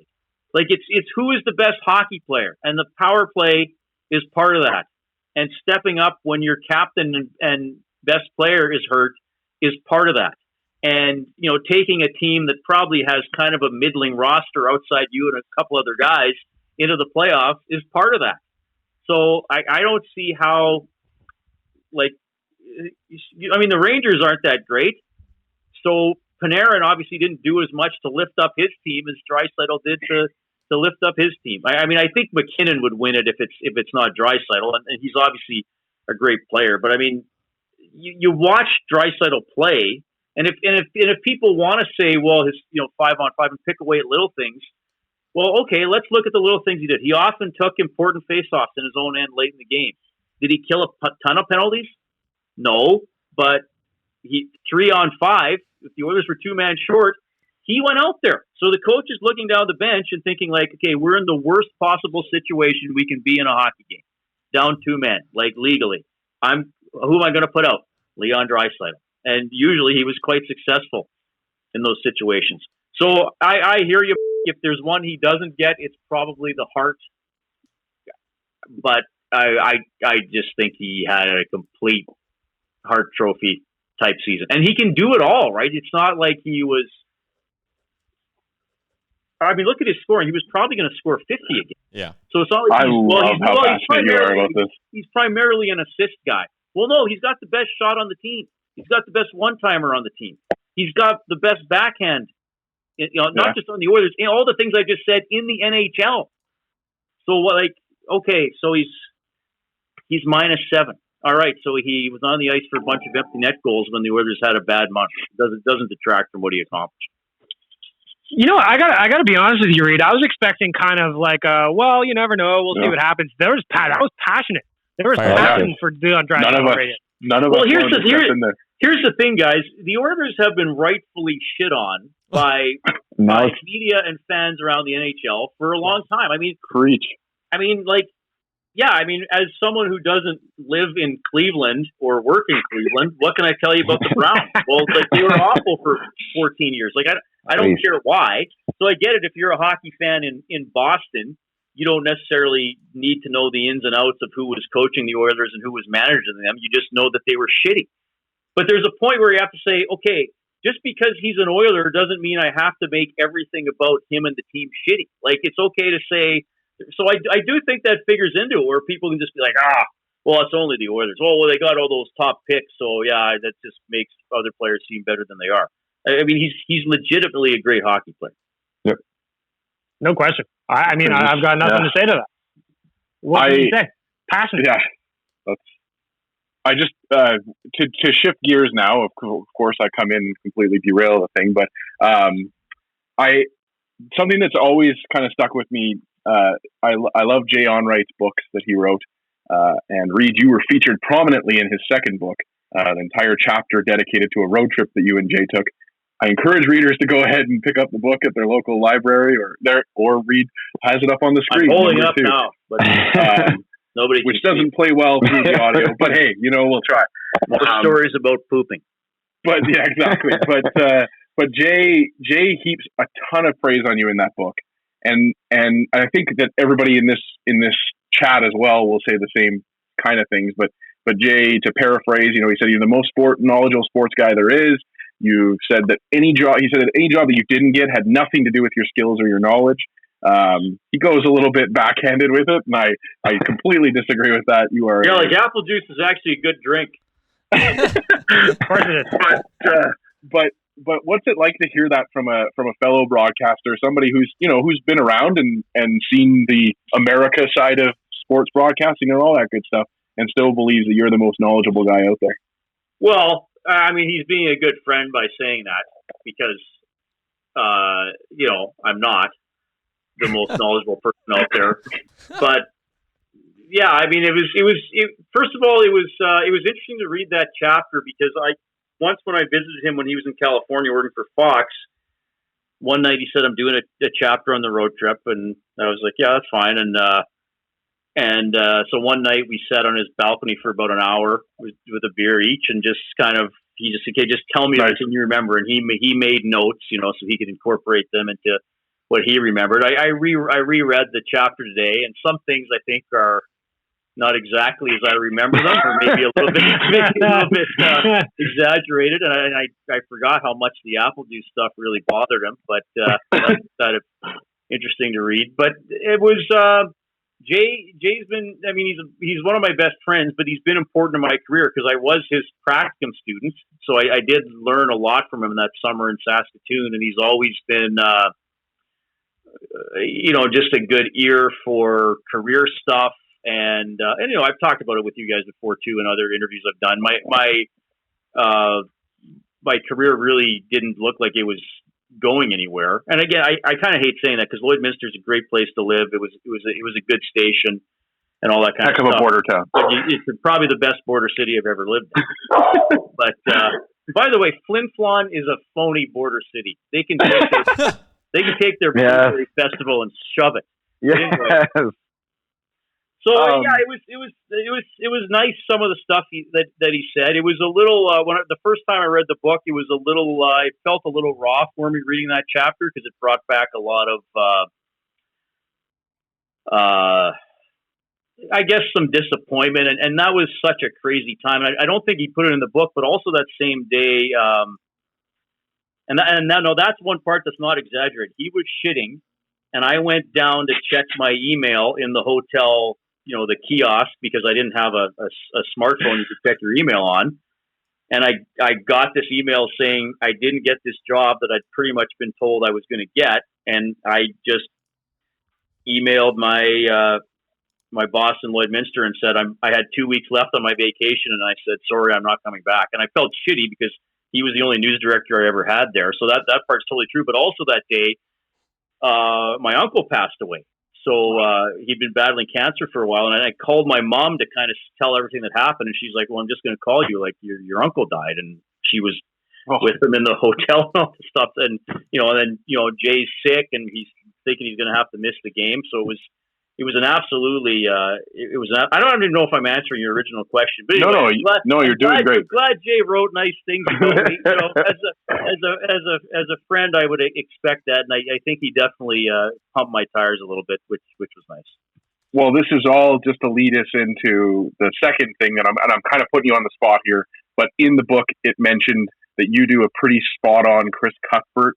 League. It's who is the best hockey player, and the power play is part of that. And stepping up when your captain and best player is hurt is part of that. And, taking a team that probably has kind of a middling roster outside you and a couple other guys into the playoffs is part of that. So I don't see how, the Rangers aren't that great. So Panarin obviously didn't do as much to lift up his team as Draisaitl did to lift up his team. I think McKinnon would win it if it's not Draisaitl, and he's obviously a great player. But you watch Draisaitl play. And if people want to say, his 5-on-5 and pick away at little things, okay, let's look at the little things he did. He often took important faceoffs in his own end late in the game. Did he kill a ton of penalties? No, but 3-on-5. If the Oilers were 2-man short, he went out there. So the coach is looking down the bench and thinking okay, we're in the worst possible situation we can be in a hockey game, down 2 men, legally. Who am I going to put out? Leon Draisaitl. And usually he was quite successful in those situations. So I hear you. If there's one he doesn't get, it's probably the Hart. But I just think he had a complete Hart Trophy type season. And he can do it all, right? It's not like he was... look at his scoring. He was probably going to score 50 again. Yeah. So it's not like how passionate you are about this. He's primarily an assist guy. Well, no, he's got the best shot on the team. He's got the best one-timer on the team. He's got the best backhand, not just on the Oilers, all the things I just said in the NHL. So okay, so he's -7. All right, so he was on the ice for a bunch of empty net goals when the Oilers had a bad month. It doesn't detract from what he accomplished. I gotta be honest with you, Reid. I was expecting kind of like, well, you never know. We'll see what happens. That was passionate. There was passion for Leon Draisaitl. None of us. Here's the thing, guys. The Oilers have been rightfully shit on by media and fans around the NHL for a long time. I mean, preach. As someone who doesn't live in Cleveland or work in Cleveland, what can I tell you about the Browns? Well, they were awful for 14 years. I don't care why. So I get it. If you're a hockey fan in Boston, you don't necessarily need to know the ins and outs of who was coaching the Oilers and who was managing them. You just know that they were shitty. But there's a point where you have to say, okay, just because he's an Oiler doesn't mean I have to make everything about him and the team shitty. It's okay to say. So I do think that figures into it, where people can just be like, well, it's only the Oilers. Oh, well, they got all those top picks, so yeah, that just makes other players seem better than they are. I mean, he's legitimately a great hockey player. Yep. No question. I've got nothing to say to that. What can you say? Passionate. Yeah. I just to shift gears now. Of course, I come in and completely derail the thing, but something that's always kind of stuck with me. I love Jay Onright's books that he wrote, and Reid, you were featured prominently in his second book, an entire chapter dedicated to a road trip that you and Jay took. I encourage readers to go ahead and pick up the book at their local library, or Reid has it up on the screen. I'm holding it up now, but nobody, which doesn't play well through the audio. But hey, we'll try. More stories about pooping. But yeah, exactly. But Jay heaps a ton of praise on you in that book. And I think that everybody in this chat as well will say the same kind of things. But Jay, to paraphrase, he said you're the most knowledgeable sports guy there is. You said that any job that you didn't get had nothing to do with your skills or your knowledge. He goes a little bit backhanded with it, and I completely disagree with that. You are apple juice is actually a good drink. Of course it is. But what's it like to hear that from a fellow broadcaster, somebody who's been around and seen the America side of sports broadcasting and all that good stuff, and still believes that you're the most knowledgeable guy out there? Well, he's being a good friend by saying that, because I'm not the most knowledgeable person out there. But yeah, first of all, it was interesting to read that chapter, because once when I visited him when he was in California working for Fox, one night he said, I'm doing a chapter on the road trip. And I was like, yeah, that's fine. And so one night we sat on his balcony for about an hour with a beer each, and just he just said, okay, just tell me everything you remember. And he made notes, so he could incorporate them into what he remembered. I reread the chapter today, and some things I think are not exactly as I remember them, or maybe a little bit exaggerated. And I forgot how much the apple juice stuff really bothered him, but that's kind of interesting to read. But it was Jay's been. He's one of my best friends, but he's been important in my career because I was his practicum student, so I did learn a lot from him that summer in Saskatoon, and he's always been. Just a good ear for career stuff. And I've talked about it with you guys before too, in other interviews I've done. My career really didn't look like it was going anywhere. And again, I kind of hate saying that, because Lloydminster is a great place to live. It was a good station and all that kind of stuff. Heck of a border town. But it's probably the best border city I've ever lived in. But by the way, Flin Flon is a phony border city. They can take their Blueberry Festival and shove it. Yes. Anyway. So it was nice, some of the stuff that he said. It was a little the first time I read the book, it was a little it felt a little raw for me reading that chapter, because it brought back a lot of I guess some disappointment, and that was such a crazy time. I don't think he put it in the book, but also that same day, that's one part that's not exaggerated. He was shitting, and I went down to check my email in the hotel, the kiosk, because I didn't have a smartphone you could check your email on. And I got this email saying I didn't get this job that I'd pretty much been told I was going to get. And I just emailed my boss in Lloydminster and said I had 2 weeks left on my vacation, and I said, sorry, I'm not coming back. And I felt shitty because he was the only news director I ever had there. So that part's totally true. But also that day, my uncle passed away. So he'd been battling cancer for a while, and I called my mom to kind of tell everything that happened. And she's like, well, I'm just going to call you. Like, your uncle died. And she was with him in the hotel and all this stuff. And, Jay's sick, and he's thinking he's going to have to miss the game. So it was an absolutely, I don't even know if I'm answering your original question, but anyway, you're doing great. Glad Jay wrote nice things about me. As a friend, I would expect that. And I think he definitely pumped my tires a little bit, which was nice. Well, this is all just to lead us into the second thing, and I'm kind of putting you on the spot here, but in the book, it mentioned that you do a pretty spot on Chris Cuthbert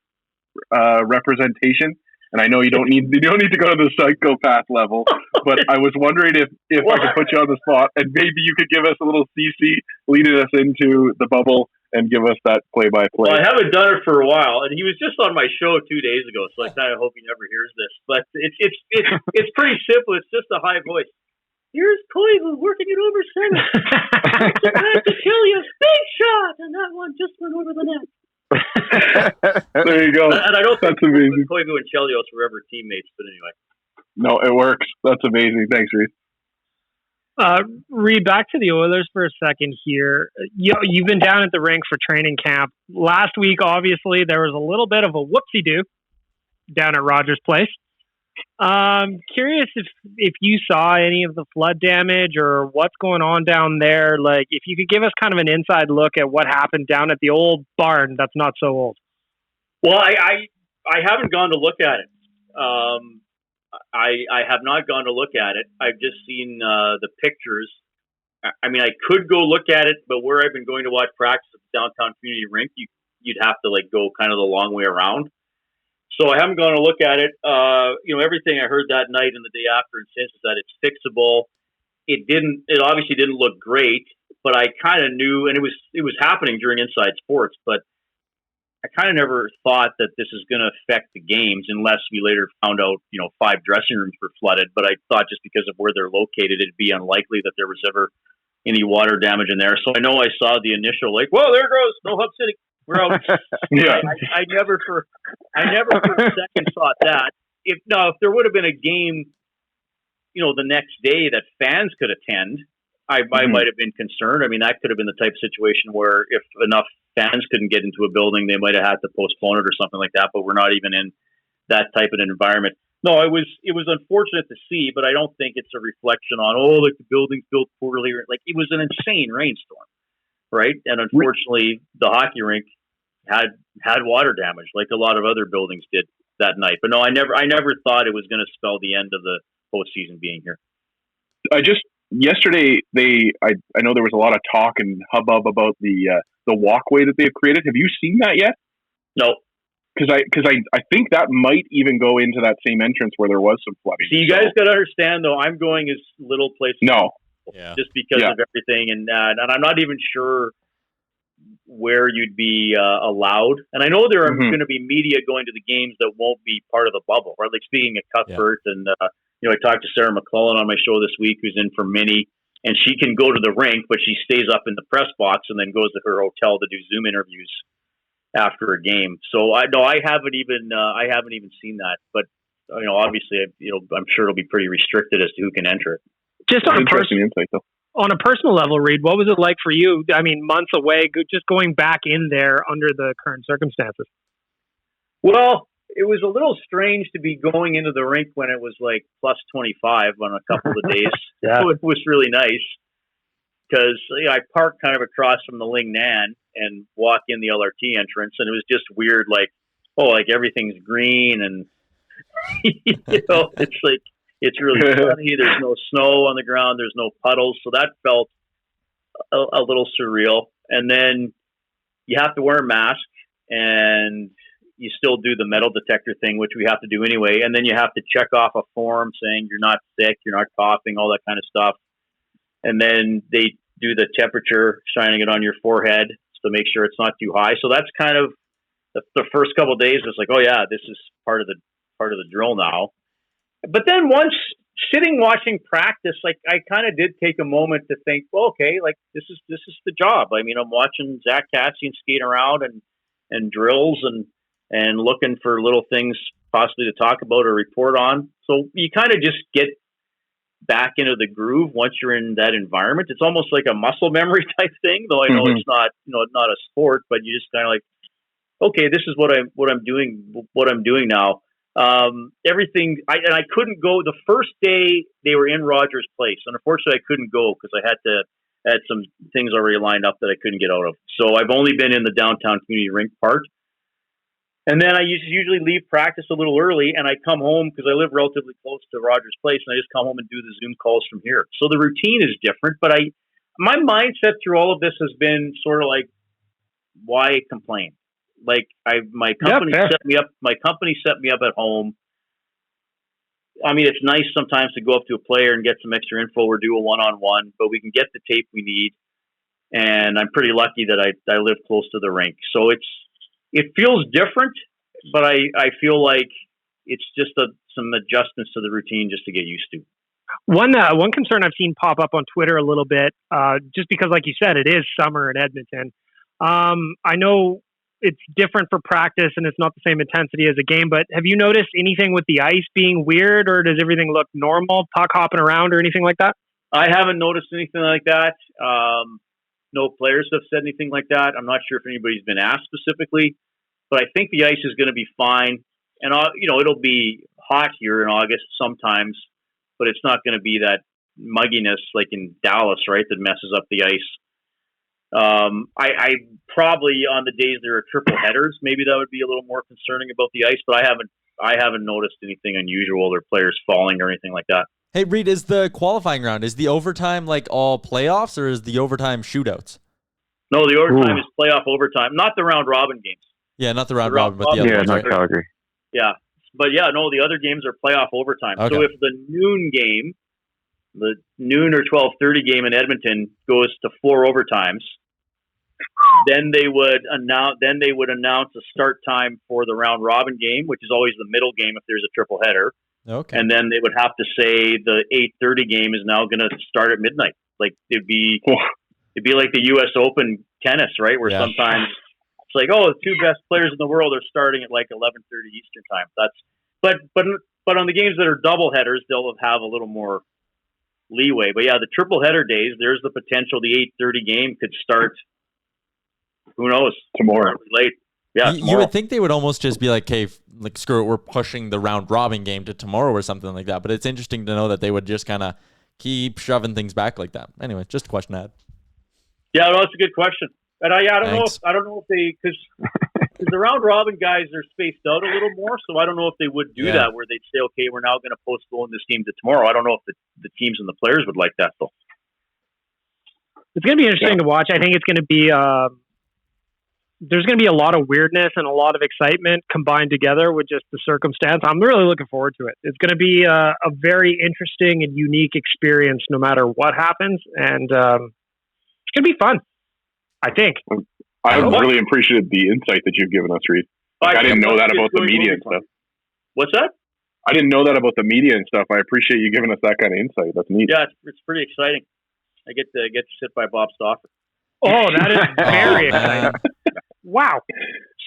representation. And I know you don't need to go to the psychopath level, but I was wondering if I could put you on the spot and maybe you could give us a little CC leading us into the bubble and give us that play-by-play. Well, I haven't done it for a while, and he was just on my show 2 days ago, so I kind of hope he never hears this. But it's pretty simple. It's just a high voice. Here's Koivu working it over center. I have to kill you. Big shot, and that one just went over the net. There you go. And I don't think that's amazing. Koivu and Chelios were ever teammates, but anyway. No, it works. That's amazing. Thanks, Reid. Reid, back to the Oilers for a second here. You've been down at the rink for training camp. Last week, obviously, there was a little bit of a whoopsie-doo down at Rogers Place. Curious if you saw any of the flood damage or what's going on down there. Like, if you could give us kind of an inside look at what happened down at the old barn that's not so old. Well, I haven't gone to look at it. I have not gone to look at it. I've just seen the pictures. I mean, I could go look at it, but where I've been going to watch practice at the downtown community rink, you'd have to like go kind of the long way around. So I haven't gone to look at it. Everything I heard that night and the day after and since is that it's fixable. It obviously didn't look great, but I kind of knew, and it was happening during Inside Sports, but I kind of never thought that this is going to affect the games unless we later found out, 5 dressing rooms were flooded. But I thought just because of where they're located, it'd be unlikely that there was ever any water damage in there. So I know I saw the initial, well, there goes, no Hub City. We're out. Yeah. I never for a second thought that. If there would have been a game, the next day that fans could attend, I might have been concerned. I mean, that could have been the type of situation where if enough fans couldn't get into a building, they might have had to postpone it or something like that. But we're not even in that type of an environment. No, it was unfortunate to see, but I don't think it's a reflection on the building's built poorly. Like, it was an insane rainstorm. Right. And unfortunately, the hockey rink had water damage like a lot of other buildings did that night. But no, I never thought it was going to spell the end of the postseason being here. Yesterday, I know there was a lot of talk and hubbub about the walkway that they've created. Have you seen that yet? No. Because I think that might even go into that same entrance where there was some flooding. See, you guys got to understand, though, I'm going as little places. No. Yeah. Just because of everything, and I'm not even sure where you'd be allowed. And I know there are going to be media going to the games that won't be part of the bubble, right? Like, speaking of Cuthbert, and I talked to Sarah McClellan on my show this week, who's in for Minnie, and she can go to the rink, but she stays up in the press box and then goes to her hotel to do Zoom interviews after a game. So I haven't even seen that, but obviously, I'm sure it'll be pretty restricted as to who can enter it. Just on a personal level, Reid, what was it like for you? I mean, months away, just going back in there under the current circumstances. Well, it was a little strange to be going into the rink when it was like plus 25 on a couple of days. So it was really nice because I parked kind of across from the Ling Nan and walk in the LRT entrance, and it was just weird, like everything's green and it's like. It's really sunny. There's no snow on the ground. There's no puddles. So that felt a little surreal. And then you have to wear a mask, and you still do the metal detector thing, which we have to do anyway. And then you have to check off a form saying you're not sick, you're not coughing, all that kind of stuff. And then they do the temperature, shining it on your forehead. to make sure it's not too high. So that's kind of the first couple of days. It's like, oh yeah, this is part of the drill now. But then once sitting watching practice, like I kind of did take a moment to think, well, okay, like this is the job. I mean, I'm watching Zach Kassian skating around and drills and looking for little things possibly to talk about or report on. So you kind of just get back into the groove once you're in that environment. It's almost like a muscle memory type thing, though I know it's not, not a sport, but you just kind of like, okay, this is what I'm doing now. Everything, I couldn't go the first day they were in Rogers Place. And unfortunately I couldn't go because I had some things already lined up that I couldn't get out of. So I've only been in the downtown community rink part. And then I usually leave practice a little early and I come home because I live relatively close to Rogers Place and I just come home and do the Zoom calls from here. So the routine is different, but my mindset through all of this has been sort of like, why complain? Like my company set me up. My company set me up at home. I mean, it's nice sometimes to go up to a player and get some extra info or do a one-on-one, but we can get the tape we need. And I'm pretty lucky that I live close to the rink. So it feels different, but I feel like it's just some adjustments to the routine just to get used to. One concern I've seen pop up on Twitter a little bit, just because, like you said, it is summer in Edmonton. I know it's different for practice and it's not the same intensity as a game, but have you noticed anything with the ice being weird, or does everything look normal, puck hopping around or anything like that? I haven't noticed anything like that. No players have said anything like that. I'm not sure if anybody's been asked specifically, but I think the ice is going to be fine. And, it'll be hot here in August sometimes, but it's not going to be that mugginess like in Dallas, right, that messes up the ice. I probably on the days there are triple headers, maybe that would be a little more concerning about the ice, but I haven't noticed anything unusual or players falling or anything like that. Hey, Reid, is the qualifying round, is the overtime like all playoffs or is the overtime shootouts? No, the overtime is playoff overtime, not the round robin games. Yeah, not the round robin, but the other ones, not right? Calgary. Yeah. But yeah, no, the other games are playoff overtime. Okay. So if the noon game, the noon or 12:30 game in Edmonton goes to 4 overtimes, then they would announce a start time for the round robin game, which is always the middle game if there's a triple header. Okay. And then they would have to say the 8:30 game is now going to start at midnight. Like it'd be like the U.S. Open tennis, right? Where sometimes it's like, oh, the two best players in the world are starting at like 11:30 Eastern time. But on the games that are double headers, they'll have a little more leeway. But yeah, the triple header days, there's the potential the 8:30 game could start. Who knows? Tomorrow. Late. Yeah. You would think they would almost just be like, hey, like screw it, we're pushing the round robin game to tomorrow or something like that. But it's interesting to know that they would just kind of keep shoving things back like that. Anyway, just a question I had. Yeah, no, that's a good question. And I don't know if they, because the round robin guys are spaced out a little more, so I don't know if they would do that where they'd say, okay, we're now going to postpone this game to tomorrow. I don't know if the teams and the players would like that though. It's going to be interesting to watch. I think it's going to be there's going to be a lot of weirdness and a lot of excitement combined together with just the circumstance. I'm really looking forward to it. It's going to be a very interesting and unique experience no matter what happens. And it's going to be fun, I think. I really appreciated the insight that you've given us, Reid. Like, I didn't know that about the media and stuff. What's that? I didn't know that about the media and stuff. I appreciate you giving us that kind of insight. That's neat. Yeah, it's pretty exciting. I get to sit by Bob Stauffer. Oh, that is very exciting. Wow.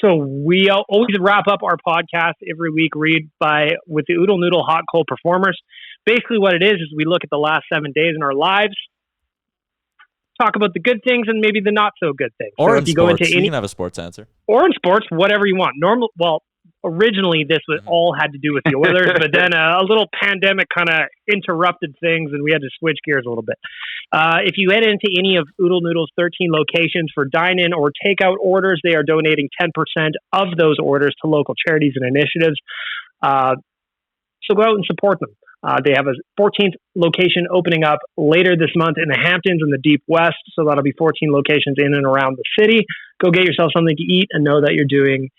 So we always wrap up our podcast every week, Reid, with the Oodle Noodle Hot Cold Performers. Basically what it is we look at the last 7 days in our lives, talk about the good things and maybe the not so good things. Or so in sports. You can have a sports answer. Or in sports, whatever you want. Originally this all had to do with the Oilers, but then a little pandemic kind of interrupted things and we had to switch gears a little bit. If you head into any of Oodle Noodle's 13 locations for dine-in or takeout orders, they are donating 10% of those orders to local charities and initiatives. So go out and support them. They have a 14th location opening up later this month in the Hamptons in the Deep West. So that'll be 14 locations in and around the city. Go get yourself something to eat and know that you're doing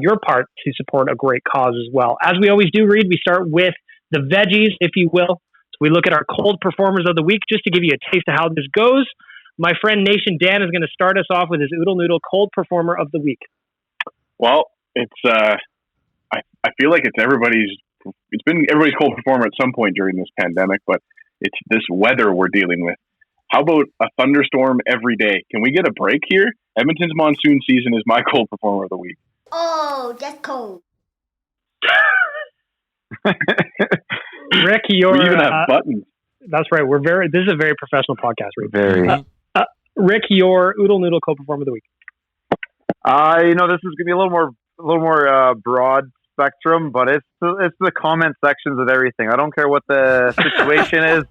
your part to support a great cause as well. As we always do, Reid, we start with the veggies, if you will. So we look at our cold performers of the week just to give you a taste of how this goes. My friend Nation Dan is going to start us off with his Oodle Noodle Cold Performer of the Week. Well, it's I feel like it's been everybody's cold performer at some point during this pandemic, but it's this weather we're dealing with. How about a thunderstorm every day? Can we get a break here? Edmonton's monsoon season is my cold performer of the week. Oh, that's cold. Rick, we even have buttons. That's right. This is a very professional podcast, Rick. Very. Rick, your Oodle Noodle Cold Performer of the week. This is gonna be a little more broad spectrum, but it's the comment sections of everything. I don't care what the situation is.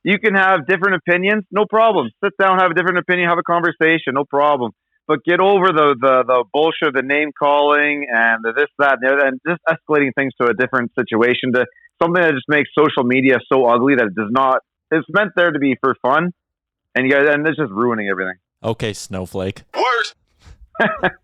You can have different opinions, no problem. Sit down, have a different opinion, have a conversation, no problem. But get over the bullshit, the name calling, and the this, that, and the other, and just escalating things to a different situation, to something that just makes social media so ugly that it does not. It's meant there to be for fun, and it's just ruining everything. Okay, Snowflake. Worse. That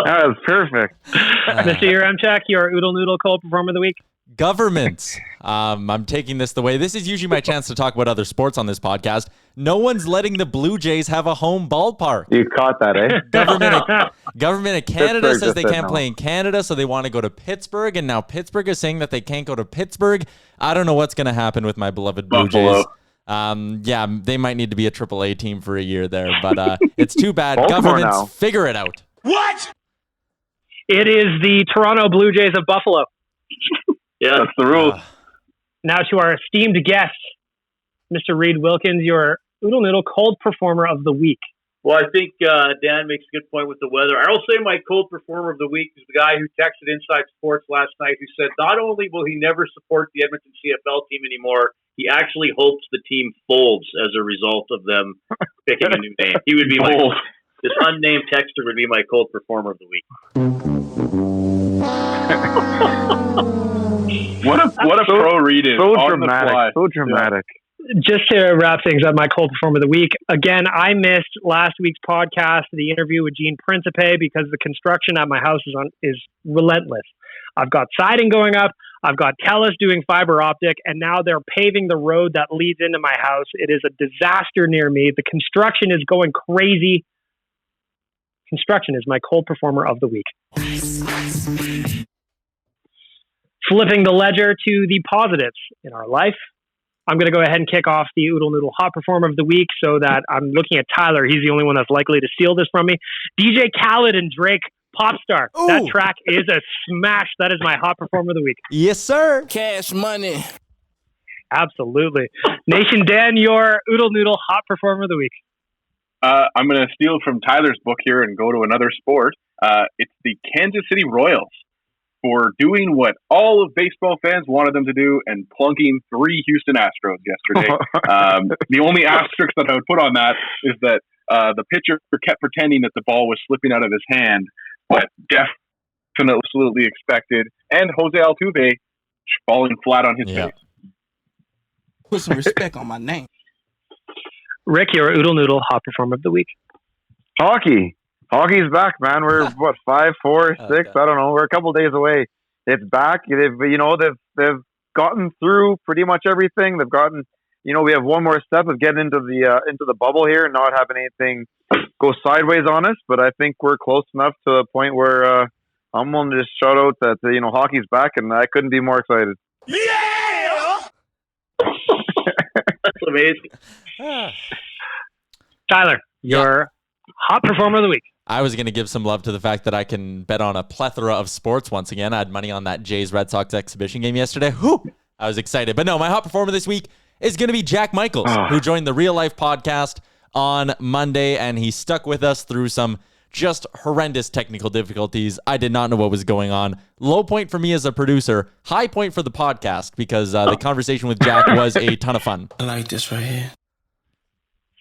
was perfect. Mr. Uremchak, your Oodle Noodle Cold Performer of the week. Government. I'm taking this the way. This is usually my chance to talk about other sports on this podcast. No one's letting the Blue Jays have a home ballpark. You caught that, eh? Government of Canada Pittsburgh says they can't no. play in Canada, so they want to go to Pittsburgh, and now Pittsburgh is saying that they can't go to Pittsburgh. I don't know what's going to happen with my beloved Blue Jays. They might need to be a AAA team for a year there, but it's too bad. Governments, figure it out. What? It is the Toronto Blue Jays of Buffalo. Yeah, that's the rule. Now to our esteemed guest, Mr. Reid Wilkins, your Oodle Noodle Cold Performer of the week. Well, I think Dan makes a good point with the weather. I'll say my cold performer of the week is the guy who texted Inside Sports last night who said not only will he never support the Edmonton CFL team anymore, he actually hopes the team folds as a result of them picking a new name. He would be this unnamed texter would be my cold performer of the week. What a pro Reid is. So dramatic. So dramatic. Just to wrap things up, my cold performer of the week. Again, I missed last week's podcast, the interview with Gene Principe, because the construction at my house is relentless. I've got siding going up. I've got TELUS doing fiber optic, and now they're paving the road that leads into my house. It is a disaster near me. The construction is going crazy. Construction is my cold performer of the week. Flipping the ledger to the positives in our life, I'm going to go ahead and kick off the Oodle Noodle Hot Performer of the week so that I'm looking at Tyler. He's the only one that's likely to steal this from me. DJ Khaled and Drake, Popstar. Ooh. That track is a smash. That is my Hot Performer of the week. Yes, sir. Cash money. Absolutely. Nation Dan, your Oodle Noodle Hot Performer of the week. I'm going to steal from Tyler's book here and go to another sport. It's the Kansas City Royals for doing what all of baseball fans wanted them to do and plunking 3 Houston Astros yesterday. The only asterisk that I would put on that is that the pitcher kept pretending that the ball was slipping out of his hand, but definitely absolutely expected. And Jose Altuve falling flat on his face. Put some respect on my name. Rick, your Oodle Noodle Hot Performer of the week. Hockey's back, man. We're 5, 4, 6. I don't know. We're a couple days away. It's back. They've gotten through pretty much everything. They've gotten, we have one more step of getting into the bubble here and not having anything go sideways on us. But I think we're close enough to the point where I'm willing to just shout out that hockey's back, and I couldn't be more excited. Yeah. That's amazing. Tyler, your Hot Performer of the week. I was going to give some love to the fact that I can bet on a plethora of sports once again. I had money on that Jays-Red Sox exhibition game yesterday. Whew, I was excited. But no, my hot performer this week is going to be Jack Michaels, who joined the Real Life podcast on Monday, and he stuck with us through some just horrendous technical difficulties. I did not know what was going on. Low point for me as a producer, high point for the podcast, because the conversation with Jack was a ton of fun. I like this right here.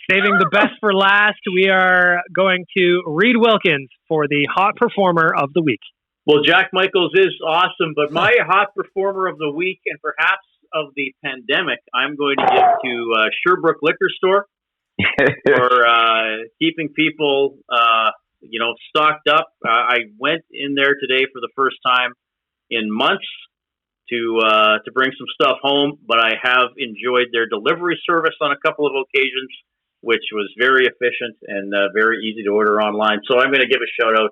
Saving the best for last, we are going to Reid Wilkins for the Hot Performer of the week. Well, Jack Michaels is awesome, but my Hot Performer of the week and perhaps of the pandemic, I'm going to give to Sherbrooke Liquor Store for keeping people, stocked up. I went in there today for the first time in months to bring some stuff home, but I have enjoyed their delivery service on a couple of occasions. which was very efficient and very easy to order online. So I'm going to give a shout out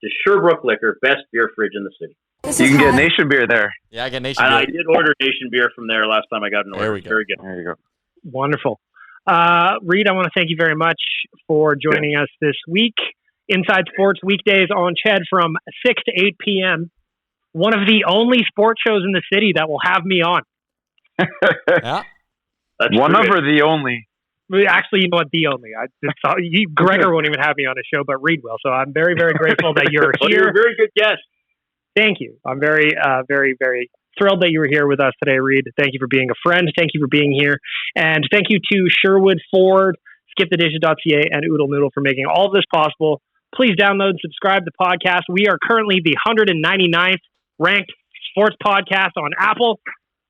to Sherbrooke Liquor, best beer fridge in the city. You can get Nation beer there. Yeah, I get Nation And beer. I did order Nation beer from there last time I got an order. There we go. Very good. There you go. Wonderful. Reid, I want to thank you very much for joining us this week. Inside Sports weekdays on Ched from 6 to 8 p.m. One of the only sports shows in the city that will have me on. Yeah. That's One of terrific. or the only? Actually, you know what? The only. Gregor won't even have me on a show, but Reid will. So I'm very, very grateful that you're Well, you're here. a very good guest. Thank you. I'm very, very, very thrilled that you were here with us today, Reid. Thank you for being a friend. Thank you for being here. And thank you to Sherwood Ford, skipthedishes.ca, and Oodle Noodle for making all of this possible. Please download and subscribe to the podcast. We are currently the 199th ranked sports podcast on Apple.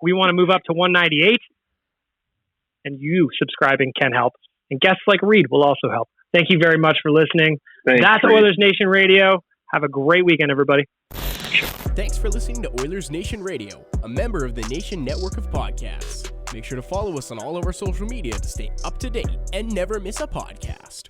We want to move up to 198. And you subscribing can help. And guests like Reid will also help. Thank you very much for listening. That's Reid. Oilers Nation Radio. Have a great weekend, everybody. Thanks for listening to Oilers Nation Radio, a member of the Nation Network of Podcasts. Make sure to follow us on all of our social media to stay up to date and never miss a podcast.